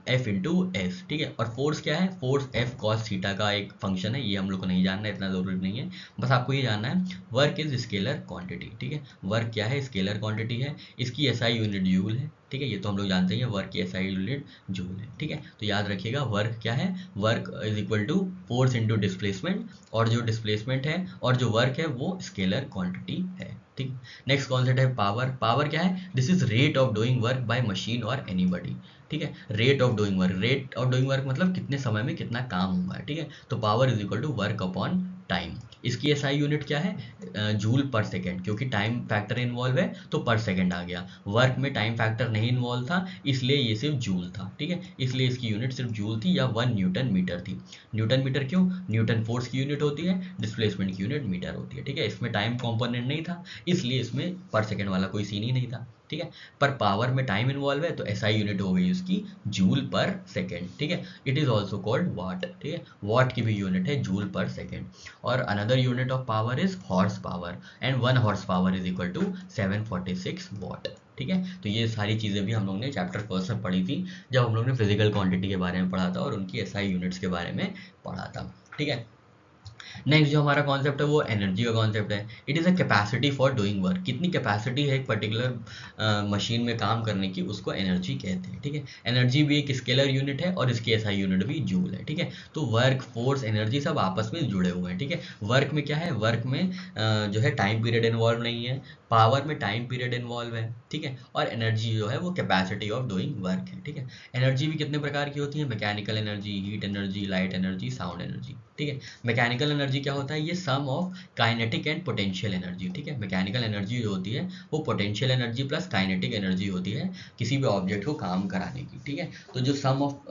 एफ इंटू एस। ठीक है, और फोर्स क्या है, फोर्स एफ कॉस थीटा का एक फंक्शन है, ये हम लोग को नहीं जानना है, इतना जरूरी नहीं है, बस आपको ये जानना है वर्क इज स्केलर क्वांटिटी। ठीक है, वर्क क्या है, स्केलर क्वांटिटी है, इसकी एसआई यूनिट जूल है। ठीक है, ये तो हम लोग जानते हैं, वर्क की एसआई यूनिट जूल है। ठीक है, तो याद रखिएगा वर्क क्या है, work is equal to force into displacement, और जो डिस्प्लेसमेंट है और जो वर्क है वो स्केलर क्वांटिटी है। ठीक, नेक्स्ट कॉन्सेप्ट है पावर। पावर क्या है, this is rate of doing work by machine और एनीबॉडी। ठीक है, rate of doing work, rate of doing work मतलब कितने समय में कितना काम हुआ है। ठीक है, तो power is equal to work upon time. इसकी एसआई यूनिट क्या है, जूल पर सेकेंड, क्योंकि टाइम फैक्टर इन्वॉल्व है तो पर सेकेंड आ गया। वर्क में टाइम फैक्टर नहीं इन्वॉल्व था, इसलिए ये सिर्फ जूल था। ठीक है, इसलिए इसकी यूनिट सिर्फ जूल थी, या 1 न्यूटन मीटर थी। न्यूटन मीटर क्यों, न्यूटन फोर्स की यूनिट होती है, डिस्प्लेसमेंट की यूनिट मीटर होती है। ठीक है, इसमें टाइम कॉम्पोनेंट नहीं था, इसलिए इसमें पर सेकेंड वाला कोई सीन ही नहीं था। ठीक है, पर पावर में टाइम इन्वॉल्व है तो एसआई यूनिट हो गई उसकी जूल पर सेकेंड। ठीक है, इट इज ऑल्सो कॉल्ड वाट। ठीक है, वाट की भी यूनिट है जूल पर सेकेंड। और another unit of power is horse power, and 1 horse power is equal to 746 watt. ठीक है, तो ये सारी चीज़ें भी हम लोग ने चैप्टर फर्स्ट में पढ़ी थी, जब हम लोग ने फिजिकल क्वांटिटी के बारे में पढ़ा था और उनकी एसआई यूनिट्स के बारे में पढ़ा था। ठीक है, नेक्स्ट जो हमारा कॉन्सेप्ट है वो एनर्जी का कॉन्सेप्ट है। It is a capacity for doing work, कितनी कैपेसिटी है एक पर्टिकुलर मशीन में काम करने की, उसको एनर्जी कहते हैं। ठीक है, एनर्जी भी एक स्केलर यूनिट है और इसकी एसआई यूनिट भी जूल है। ठीक है, तो वर्क फोर्स एनर्जी सब आपस में जुड़े हुए हैं। ठीक है, वर्क में क्या है, वर्क में जो है टाइम पीरियड इन्वॉल्व नहीं है, पावर में टाइम पीरियड इन्वॉल्व है। ठीक है, और एनर्जी जो है वो कैपेसिटी ऑफ डूइंग वर्क है। ठीक है, एनर्जी भी कितने प्रकार की होती है, mechanical energy, heat energy, light energy, sound energy. ठीक है, मैकेनिकल एनर्जी क्या होता है, ये sum of kinetic and potential energy. ठीक है, मैकेनिकल एनर्जी जो होती है वो potential energy plus kinetic energy होती है किसी भी ऑब्जेक्ट को काम कराने की। ठीक है, तो जो sum of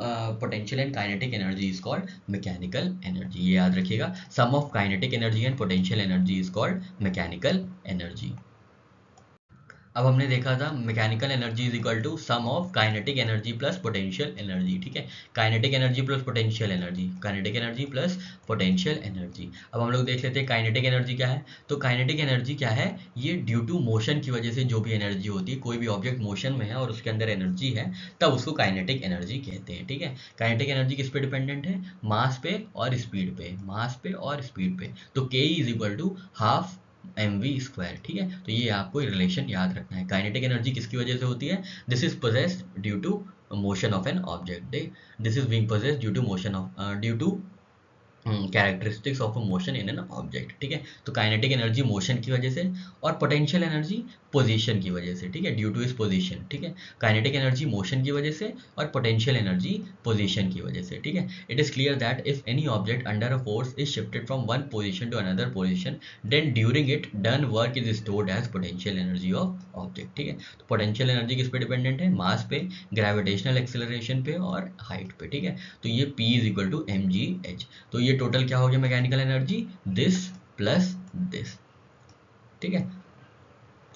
potential and kinetic energy is called mechanical energy, ये याद रखिएगा, sum of kinetic energy and potential energy is called mechanical energy. अब हमने देखा था mechanical energy is equal to sum of kinetic energy plus potential energy. ठीक है, kinetic energy plus potential energy, kinetic energy plus potential energy. अब हम लोग देख लेते हैं काइनेटिक एनर्जी क्या है। तो काइनेटिक एनर्जी क्या है, ये ड्यू टू मोशन की वजह से जो भी एनर्जी होती है, कोई भी ऑब्जेक्ट मोशन में है और उसके अंदर एनर्जी है, तब उसको काइनेटिक एनर्जी कहते हैं। ठीक है, काइनेटिक एनर्जी किस पे डिपेंडेंट है, मास पे और स्पीड पे, मास पे और स्पीड पे। तो के is equal to half mv²। ठीक है, तो ये आपको रिलेशन याद रखना है। काइनेटिक एनर्जी किसकी वजह से होती है, this is possessed due to motion of an object, this is being possessed due to motion of due to characteristics of motion in an object. ठीक है, तो काइनेटिक एनर्जी मोशन की वजह से, और पोटेंशियल एनर्जी पोजीशन की वजह से। ठीक है, ड्यू टू इस पोजीशन। ठीक है, काइनेटिक एनर्जी मोशन की वजह से और पोटेंशियल एनर्जी पोजीशन की वजह से। ठीक है, it is clear that if any object under a force is shifted from one position to another position, then during it done work is stored as potential energy of object. ठीक है, तो potential energy किस पे dependent है, मास पे, gravitational acceleration पे और height पे। ठीक है, तो ये P is equal to mgh। तो ये टोटल क्या हो गया mechanical energy, this plus this. ठीक है,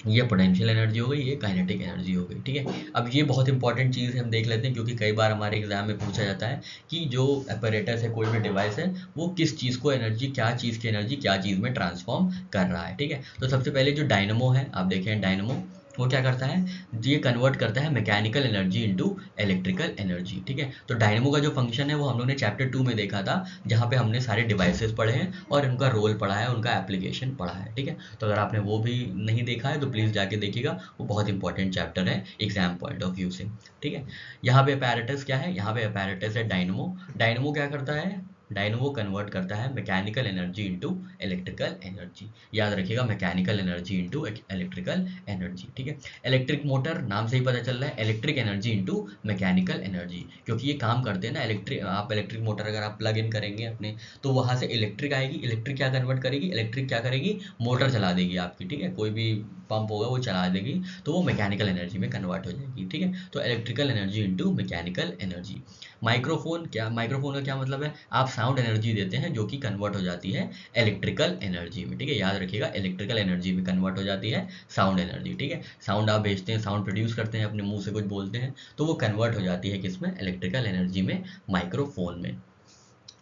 ये पोटेंशियल एनर्जी हो गई, ये काइनेटिक एनर्जी हो गई। ठीक है, अब ये बहुत इंपॉर्टेंट चीज़ हम देख लेते हैं, क्योंकि कई बार हमारे एग्जाम में पूछा जाता है कि जो अपैरेटस है, कोई भी डिवाइस है, वो किस चीज़ को एनर्जी, क्या चीज़ की एनर्जी क्या चीज़ में ट्रांसफॉर्म कर रहा है। ठीक है, तो सबसे पहले जो डायनमो है, आप देखें डायनमो, वो क्या करता है, ये कन्वर्ट करता है mechanical energy into electrical energy. ठीक है, तो डायनमो का जो फंक्शन है वो हम लोग ने चैप्टर 2 में देखा था, जहाँ पे हमने सारे डिवाइसेस पढ़े हैं और उनका रोल पढ़ा है, उनका एप्लीकेशन पढ़ा है। ठीक है, तो अगर आपने वो भी नहीं देखा है तो प्लीज़ जाके देखिएगा, वो बहुत इंपॉर्टेंट चैप्टर है एग्जाम पॉइंट ऑफ व्यू से। ठीक है, यहाँ पे अपैरेटस क्या है, यहाँ पे अपैरेटस है डायनमो। डायनमो क्या करता है, डायनमो कन्वर्ट करता है mechanical energy into electrical energy. याद रखिएगा, mechanical energy into electrical energy. ठीक है, इलेक्ट्रिक मोटर नाम से ही पता चल रहा है, electric energy into mechanical energy, क्योंकि ये काम करते हैं ना इलेक्ट्रिक। आप इलेक्ट्रिक मोटर अगर आप प्लग इन करेंगे अपने, तो वहाँ से इलेक्ट्रिक आएगी, इलेक्ट्रिक क्या कन्वर्ट करेगी, इलेक्ट्रिक क्या करेगी, मोटर चला देगी आपकी। ठीक है, कोई भी पंप होगा वो चला देगी, तो वो मैकेनिकल एनर्जी में कन्वर्ट हो जाएगी। ठीक है, तो electrical energy into mechanical energy. Microphone क्या, माइक्रोफोन का क्या मतलब है, आप साउंड एनर्जी देते हैं जो कि कन्वर्ट हो जाती है इलेक्ट्रिकल एनर्जी में, ठीक है, याद रखिएगा इलेक्ट्रिकल एनर्जी में कन्वर्ट हो जाती है साउंड एनर्जी, ठीक है। साउंड आप भेजते हैं, साउंड प्रोड्यूस करते हैं, अपने मुंह से कुछ बोलते हैं, तो वो कन्वर्ट हो जाती है किसमें, इलेक्ट्रिकल एनर्जी में, माइक्रोफोन में,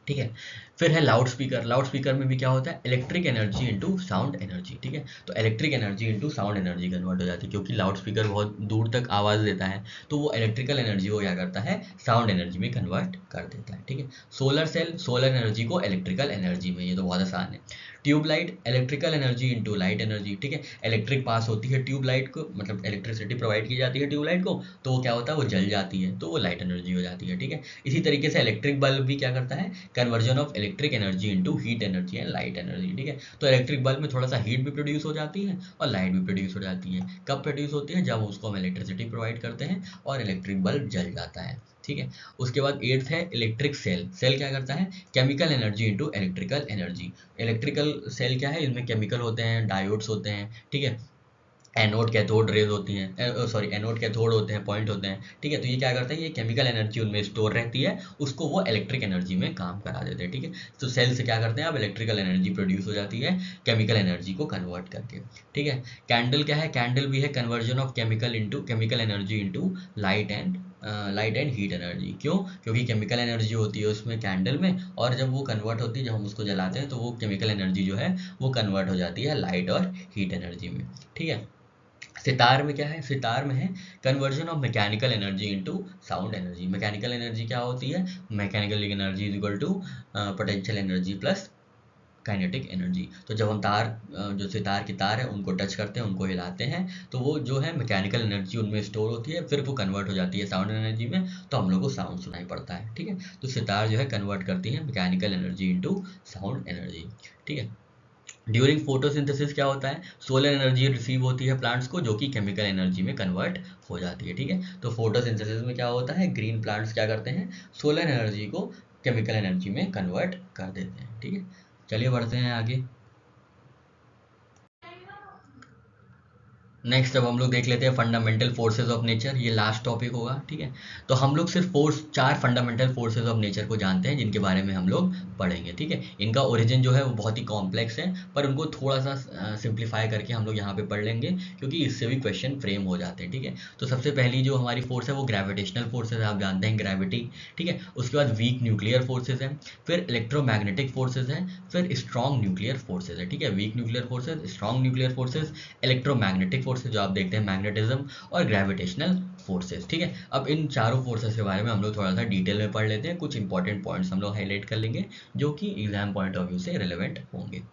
ठीक है। फिर है लाउड स्पीकर। लाउड स्पीकर में भी क्या होता है, electric energy into sound energy, ठीक है। तो electric energy into sound energy convert हो जाती है, क्योंकि लाउड स्पीकर बहुत दूर तक आवाज़ देता है, तो वो इलेक्ट्रिकल एनर्जी को क्या करता है, साउंड एनर्जी में कन्वर्ट कर देता है, ठीक है। सोलर सेल, सोलर एनर्जी को इलेक्ट्रिकल एनर्जी में, ये तो बहुत आसान है। Tube light, electrical energy into light energy, ठीक है। इलेक्ट्रिक पास होती है ट्यूबलाइट को, मतलब इलेक्ट्रिसिटी प्रोवाइड की जाती है ट्यूबलाइट को, तो वो क्या होता है, वो जल जाती है, तो वो लाइट एनर्जी हो जाती है, ठीक है। इसी तरीके से इलेक्ट्रिक बल्ब भी क्या करता है, conversion of electric energy into heat energy and light energy, ठीक है। तो इलेक्ट्रिक बल्ब में थोड़ा सा हीट भी प्रोड्यूस हो जाती है और लाइट भी प्रोड्यूस हो जाती है। कब प्रोड्यूस होती है, जब उसको हम इलेक्ट्रिसिटी प्रोवाइड करते हैं और इलेक्ट्रिक बल्ब जल जाता है, ठीक है। उसके बाद 8th है इलेक्ट्रिक सेल। सेल क्या करता है, chemical energy into electrical energy. Electrical cell क्या है, इनमें केमिकल होते हैं, डायोड्स होते हैं, ठीक है। एनोड कैथोड रेज होती हैं, सॉरी एनोड कैथोड होते हैं, पॉइंट होते हैं, ठीक है। तो ये क्या करते हैं, ये केमिकल एनर्जी उनमें स्टोर रहती है, उसको वो इलेक्ट्रिक एनर्जी में काम करा देते हैं, ठीक है। तो सेल से क्या करते हैं, अब इलेक्ट्रिकल एनर्जी प्रोड्यूस हो जाती है केमिकल एनर्जी को कन्वर्ट करके, ठीक है। कैंडल क्या है, कैंडल भी है conversion of chemical energy into light and heat energy. क्यों, क्योंकि केमिकल एनर्जी होती है उसमें कैंडल में, और जब वो कन्वर्ट होती है, जब हम उसको जलाते हैं, तो वो केमिकल एनर्जी जो है वो कन्वर्ट हो जाती है लाइट और हीट एनर्जी में, ठीक है। सितार में क्या है, सितार में है conversion of mechanical energy into sound energy. Mechanical energy क्या होती है, mechanical energy is equal to potential energy plus kinetic energy. तो जब हम जो सितार की तार है उनको टच करते हैं, उनको हिलाते हैं, तो वो जो है मैकेनिकल एनर्जी उनमें स्टोर होती है, फिर वो कन्वर्ट हो जाती है साउंड एनर्जी में, तो हम लोग को साउंड सुनाई पड़ता है, ठीक है। तो सितार जो है कन्वर्ट करती है mechanical energy into sound energy, ठीक है। ड्यूरिंग फोटोसिंथेसिस क्या होता है, सोलर एनर्जी रिसीव होती है प्लांट्स को, जो कि केमिकल एनर्जी में कन्वर्ट हो जाती है, ठीक है। तो फोटोसिंथेसिस में क्या होता है, ग्रीन प्लांट्स क्या करते हैं, सोलर एनर्जी को केमिकल एनर्जी में कन्वर्ट कर देते हैं, ठीक है। चलिए बढ़ते हैं आगे। नेक्स्ट अब हम लोग देख लेते हैं फंडामेंटल फोर्सेज ऑफ नेचर, ये लास्ट टॉपिक होगा, ठीक है। तो हम लोग सिर्फ चार फंडामेंटल फोर्सेज ऑफ नेचर को जानते हैं, जिनके बारे में हम लोग पढ़ेंगे, ठीक है। इनका ओरिजिन जो है वो बहुत ही कॉम्प्लेक्स है, पर उनको थोड़ा सा सिंप्लीफाई करके हम लोग यहाँ पे पढ़ लेंगे, क्योंकि इससे भी क्वेश्चन फ्रेम हो जाते हैं, ठीक है। तो सबसे पहली जो हमारी फोर्स है वो ग्रेविटेशनल फोर्सेज है, आप जानते हैं ग्रेविटी, ठीक है। उसके बाद वीक न्यूक्लियर फोर्सेज है, फिर इलेक्ट्रोमैग्नेटिक फोर्सेज है, फिर स्ट्रॉन्ग न्यूक्लियर फोर्सेज है, ठीक है। Weak nuclear forces, strong nuclear forces, electromagnetic forces जो आप देखते हैं मैग्नेटिज्म, और ग्रेविटेशनल फोर्सेस, ठीक है। अब इन चारों फोर्सेस के बारे में हम लोग थोड़ा सा डिटेल में पढ़ लेते हैं, कुछ इंपॉर्टेंट पॉइंट्स हम लोग हाईलाइट कर लेंगे जो कि एग्जाम पॉइंट ऑफ व्यू से रिलेवेंट होंगे।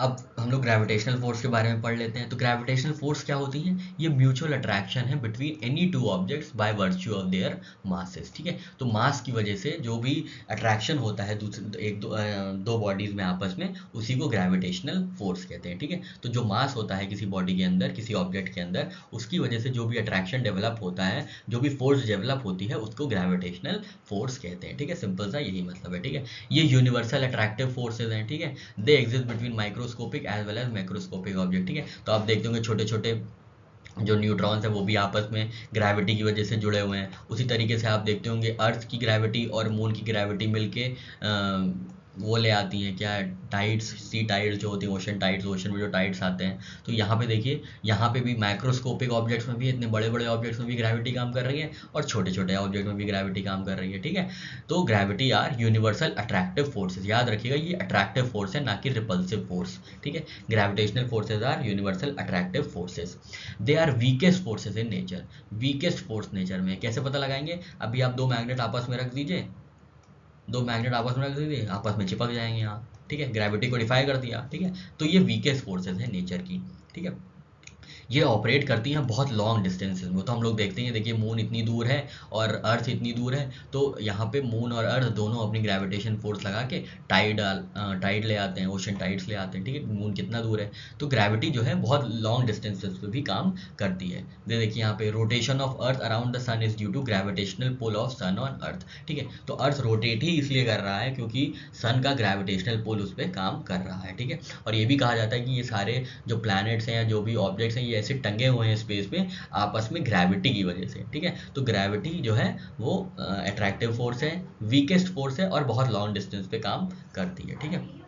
अब हम लोग ग्रेविटेशनल फोर्स के बारे में पढ़ लेते हैं। तो ग्रेविटेशनल फोर्स क्या होती है, ये म्यूचुअल अट्रैक्शन है between any two objects by virtue of their masses, ठीक है। तो मास की वजह से जो भी अट्रैक्शन होता है दूसरे दो बॉडीज में आपस में, उसी को ग्रेविटेशनल फोर्स कहते हैं, ठीक है। तो जो मास होता है किसी बॉडी के अंदर, किसी ऑब्जेक्ट के अंदर, उसकी वजह से जो भी अट्रैक्शन डेवलप होता है, जो भी फोर्स डेवलप होती है, उसको ग्रेविटेशनल फोर्स कहते हैं, ठीक है। सिंपल सा यही मतलब है, ठीक है। ये यूनिवर्सल अट्रैक्टिव फोर्सेज हैं, ठीक है। They exist between microscopic as well as macroscopic object, ठीक है। तो आप देखते होंगे छोटे छोटे जो न्यूट्रॉन्स है वो भी आपस में ग्रेविटी की वजह से जुड़े हुए हैं। उसी तरीके से आप देखते होंगे अर्थ की ग्रेविटी और मून की ग्रेविटी मिलके वो ले आती हैं क्या, टाइड्स, सी टाइड्स जो होती हैं, ओशन टाइड्स, ओशन में जो टाइड्स आते हैं। तो यहाँ पे देखिए, यहाँ पे भी माइक्रोस्कोपिक ऑब्जेक्ट्स में भी, इतने बड़े बड़े ऑब्जेक्ट्स में भी ग्रेविटी काम कर रही है, और छोटे छोटे ऑब्जेक्ट में भी ग्रेविटी काम कर रही है, ठीक है। तो gravity are universal attractive forces, याद रखिएगा ये अट्रैक्टिव फोर्स है, ना कि रिपल्सिव फोर्स, ठीक है। Gravitational forces are universal attractive forces, they are weakest forces in nature. Weakest force nature में कैसे पता लगाएंगे, अभी आप दो मैग्नेट आपस में रख दीजिए, दो मैग्नेट आपस में रख दीजिए, आपस में चिपक जाएंगे यहाँ, ठीक है। ग्रेविटी को डिफाई कर दिया, ठीक है। तो ये वीकेस्ट फोर्सेज है नेचर की, ठीक है। ये ऑपरेट करती हैं बहुत लॉन्ग डिस्टेंसेस में। तो हम लोग देखते हैं, देखिए मून इतनी दूर है और अर्थ इतनी दूर है, तो यहाँ पे मून और अर्थ दोनों अपनी ग्रेविटेशन फोर्स लगा के टाइड ले आते हैं, ओशन टाइड्स ले आते हैं, ठीक है। मून कितना दूर है, तो ग्रेविटी जो है बहुत लॉन्ग डिस्टेंसेस पे भी काम करती है। देखिए यहाँ पे rotation of earth around the sun is due to gravitational pull of sun on earth, ठीक है। तो अर्थ रोटेट ही इसलिए कर रहा है क्योंकि सन का ग्रेविटेशनल पुल उस पर काम कर रहा है, ठीक है। और ये भी कहा जाता है कि ये सारे जो प्लैनेट्स हैं या जो भी ऑब्जेक्ट्स हैं, हैं ये ऐसे टंगे हुए हैं स्पेस में आपस में ग्रेविटी की वजह से, ठीक है। तो ग्रेविटी जो है वो अट्रैक्टिव फोर्स है, वीकेस्ट फोर्स है और बहुत लॉन्ग डिस्टेंस पे काम करती है, ठीक है।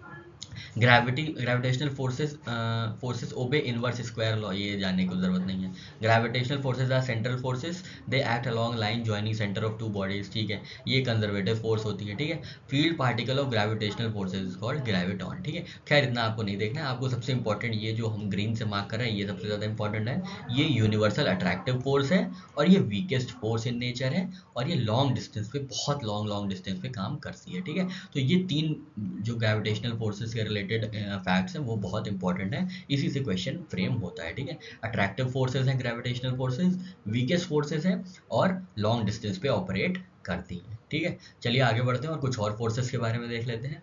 Gravitational forces obey inverse square law, ये जानने की जरूरत नहीं है। Gravitational forces are central forces, they act along line joining centre of two bodies, ठीक है। ये कंजर्वेटिव फोर्स होती है, ठीक है। Field particle of gravitational forces is called graviton, ठीक है। खैर इतना आपको नहीं देखना है, आपको सबसे इंपॉर्टेंट ये जो हम ग्रीन से मार्क कर रहे हैं ये सबसे ज्यादा इंपॉर्टेंट है। ये यूनिवर्सल अट्रैक्टिव फोर्स है और ये वीकेस्ट फोर्स इन नेचर है और ये लॉन्ग डिस्टेंस पे, बहुत लॉन्ग डिस्टेंस पे काम करती है, ठीक है। तो ये तीन जो ग्रेविटेशनल फोर्सेस के रिलेटेड फैक्ट्स हैं वो बहुत इंपॉर्टेंट है, इसी से क्वेश्चन फ्रेम होता है, ठीक है। अट्रैक्टिव फोर्सेस हैं ग्रेविटेशनल फोर्सेस, वीकेस्ट फोर्सेस हैं और लॉन्ग डिस्टेंस पे ऑपरेट करती हैं, ठीक है। चलिए आगे बढ़ते हैं और कुछ और फोर्सेस के बारे में देख लेते हैं।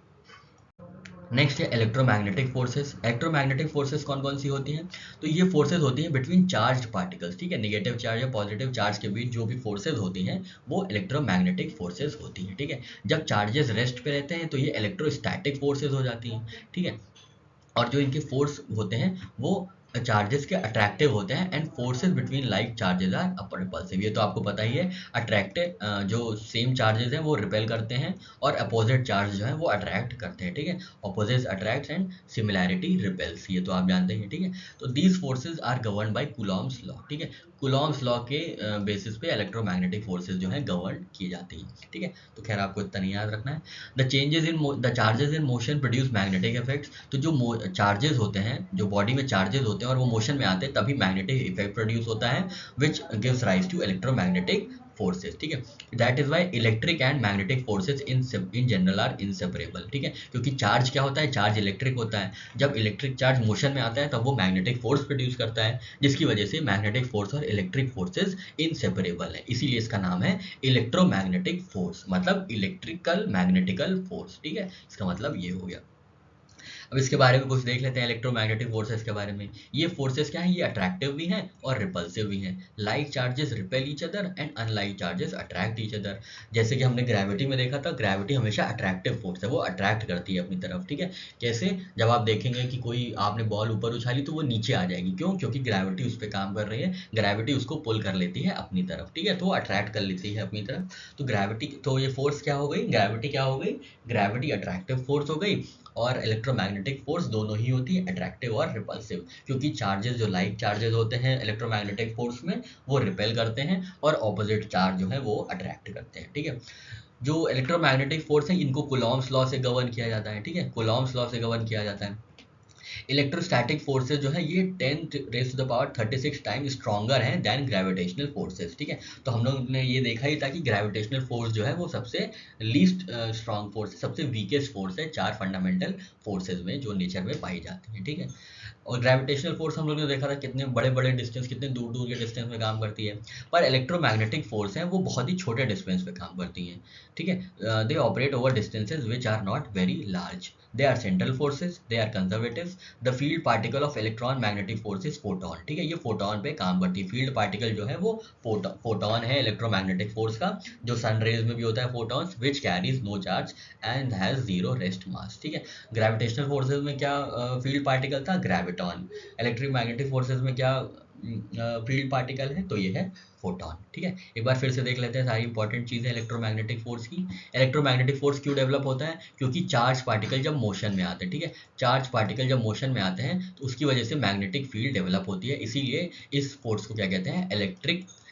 नेक्स्ट है इलेक्ट्रोमैग्नेटिक फोर्सेस। इलेक्ट्रोमैग्नेटिक फोर्सेस कौन कौन सी होती हैं? तो ये फोर्सेस होती हैं बिटवीन चार्ज्ड पार्टिकल्स, ठीक है। नेगेटिव चार्ज या पॉजिटिव चार्ज के बीच जो भी फोर्सेस होती हैं वो इलेक्ट्रोमैग्नेटिक फोर्सेस होती हैं, ठीक है। जब चार्जेस रेस्ट पे रहते हैं तो ये इलेक्ट्रोस्टैटिक फोर्सेस हो जाती हैं, ठीक है। और जो इनके फोर्स होते हैं वो चार्जेस के अट्रैक्टिव होते हैं and forces between like charges are upper repulsive. ये तो आपको पता ही है, अट्रैक्टिव जो सेम चार्जेस हैं वो रिपेल करते हैं और अपोजिट चार्ज जो है वो अट्रैक्ट करते हैं, ठीक है। Opposites attract and similarity repels, ये तो आप जानते हैं, ठीक है। तो these forces are govern by Coulomb's law, ठीक है। कूलॉम्स लॉ के बेसिस पे इलेक्ट्रोमैग्नेटिक फोर्सेज जो है गवर्न की जाती हैं, ठीक है। तो खैर आपको इतना नहीं याद रखना है। The charges in motion produce magnetic effects. तो जो चार्जेस होते हैं, जो बॉडी में चार्जेस होते हैं और वो मोशन में आते हैं तभी मैग्नेटिक इफेक्ट प्रोड्यूस होता है which gives rise to electromagnetic forces, ठीक है। That is why electric and magnetic forces in general are inseparable, ठीक है। क्योंकि चार्ज क्या होता है, चार्ज इलेक्ट्रिक होता है। जब इलेक्ट्रिक चार्ज मोशन में आता है तब वो मैग्नेटिक फोर्स प्रोड्यूस करता है, जिसकी वजह से मैग्नेटिक फोर्स और इलेक्ट्रिक फोर्सेस इनसेपरेबल है। इसीलिए इसका नाम है इलेक्ट्रोमैग्नेटिक फोर्स, मतलब इलेक्ट्रिकल मैग्नेटिकल फोर्स, ठीक है। इसका मतलब ये हो गया। अब इसके बारे में कुछ देख लेते हैं इलेक्ट्रोमैग्नेटिक फोर्सेस के बारे में। ये फोर्सेस क्या है, ये अट्रैक्टिव भी हैं और रिपल्सिव भी हैं। Like charges repel each other and unlike charges attract each other. जैसे कि हमने ग्रेविटी में देखा था, ग्रेविटी हमेशा अट्रैक्टिव फोर्स है, वो अट्रैक्ट करती है अपनी तरफ, ठीक है। कैसे? जब आप देखेंगे कि कोई आपने बॉल ऊपर उछाली तो वो नीचे आ जाएगी, क्यों? क्योंकि ग्रेविटी उस पर काम कर रही है, ग्रेविटी उसको पुल कर लेती है अपनी तरफ, ठीक है। तो वो अट्रैक्ट कर लेती है अपनी तरफ। तो ग्रेविटी, तो ये फोर्स क्या हो गई, ग्रेविटी क्या हो गई, ग्रेविटी अट्रैक्टिव फोर्स हो गई। और इलेक्ट्रोमैग्नेटिक फोर्स दोनों ही होती है, अट्रैक्टिव और रिपल्सिव, क्योंकि चार्जेस जो लाइक चार्जेस होते हैं इलेक्ट्रोमैग्नेटिक फोर्स में वो रिपेल करते हैं और ऑपोजिट चार्ज जो है वो अट्रैक्ट करते हैं, ठीक है। जो इलेक्ट्रोमैग्नेटिक फोर्स है इनको कूलॉम्स लॉ से गवर्न किया जाता है, ठीक है। कूलॉम्स लॉ से गवर्न किया जाता है। इलेक्ट्रोस्टैटिक फोर्सेस जो है ये 10⁻36 टाइम स्ट्रॉन्गर हैं देन ग्रेविटेशनल फोर्सेस, ठीक है। तो हम लोग ने ये देखा ही था कि ग्रेविटेशनल फोर्स जो है वो सबसे लीस्ट स्ट्रॉन्ग फोर्स है, सबसे वीकेस्ट फोर्स है चार फंडामेंटल फोर्सेज में जो नेचर में पाई जाती है, ठीक है। और ग्रेविटेशनल फोर्स हम लोग ने देखा था कितने बड़े बड़े डिस्टेंस, कितने दूर दूर के डिस्टेंस में काम करती है। पर इलेक्ट्रोमैग्नेटिक फोर्स है वो बहुत ही छोटे डिस्टेंस पे काम करती हैं, ठीक है। They operate over distances which are not very large. They are central forces, they are conservative. The field particle of electron magnetic force is photon, ठीक है। ये फोटोन पे काम करती है। फील्ड पार्टिकल जो है वो फोटोन है इलेक्ट्रोमैग्नेटिक फोर्स का, जो सन रेज में भी होता है photons, which carries no charge and has zero rest mass, ठीक है। ग्रेविटेशनल फोर्सेज में क्या फील्ड पार्टिकल था, ग्रेविटॉन। इलेक्ट्रिक मैग्नेटिक फोर्सेज में क्या फील्ड पार्टिकल है, तो ये है फोटॉन, ठीक है। एक बार फिर से देख लेते हैं सारी इंपॉर्टेंट चीजें इलेक्ट्रोमैग्नेटिक फोर्स की। इलेक्ट्रोमैग्नेटिक फोर्स क्यों डेवलप होता है, क्योंकि चार्ज पार्टिकल जब मोशन में आते हैं, ठीक है। चार्ज पार्टिकल जब मोशन में आते हैं तो उसकी वजह से मैग्नेटिक फील्ड डेवलप होती है, इसीलिए इस फोर्स को क्या कहते हैं,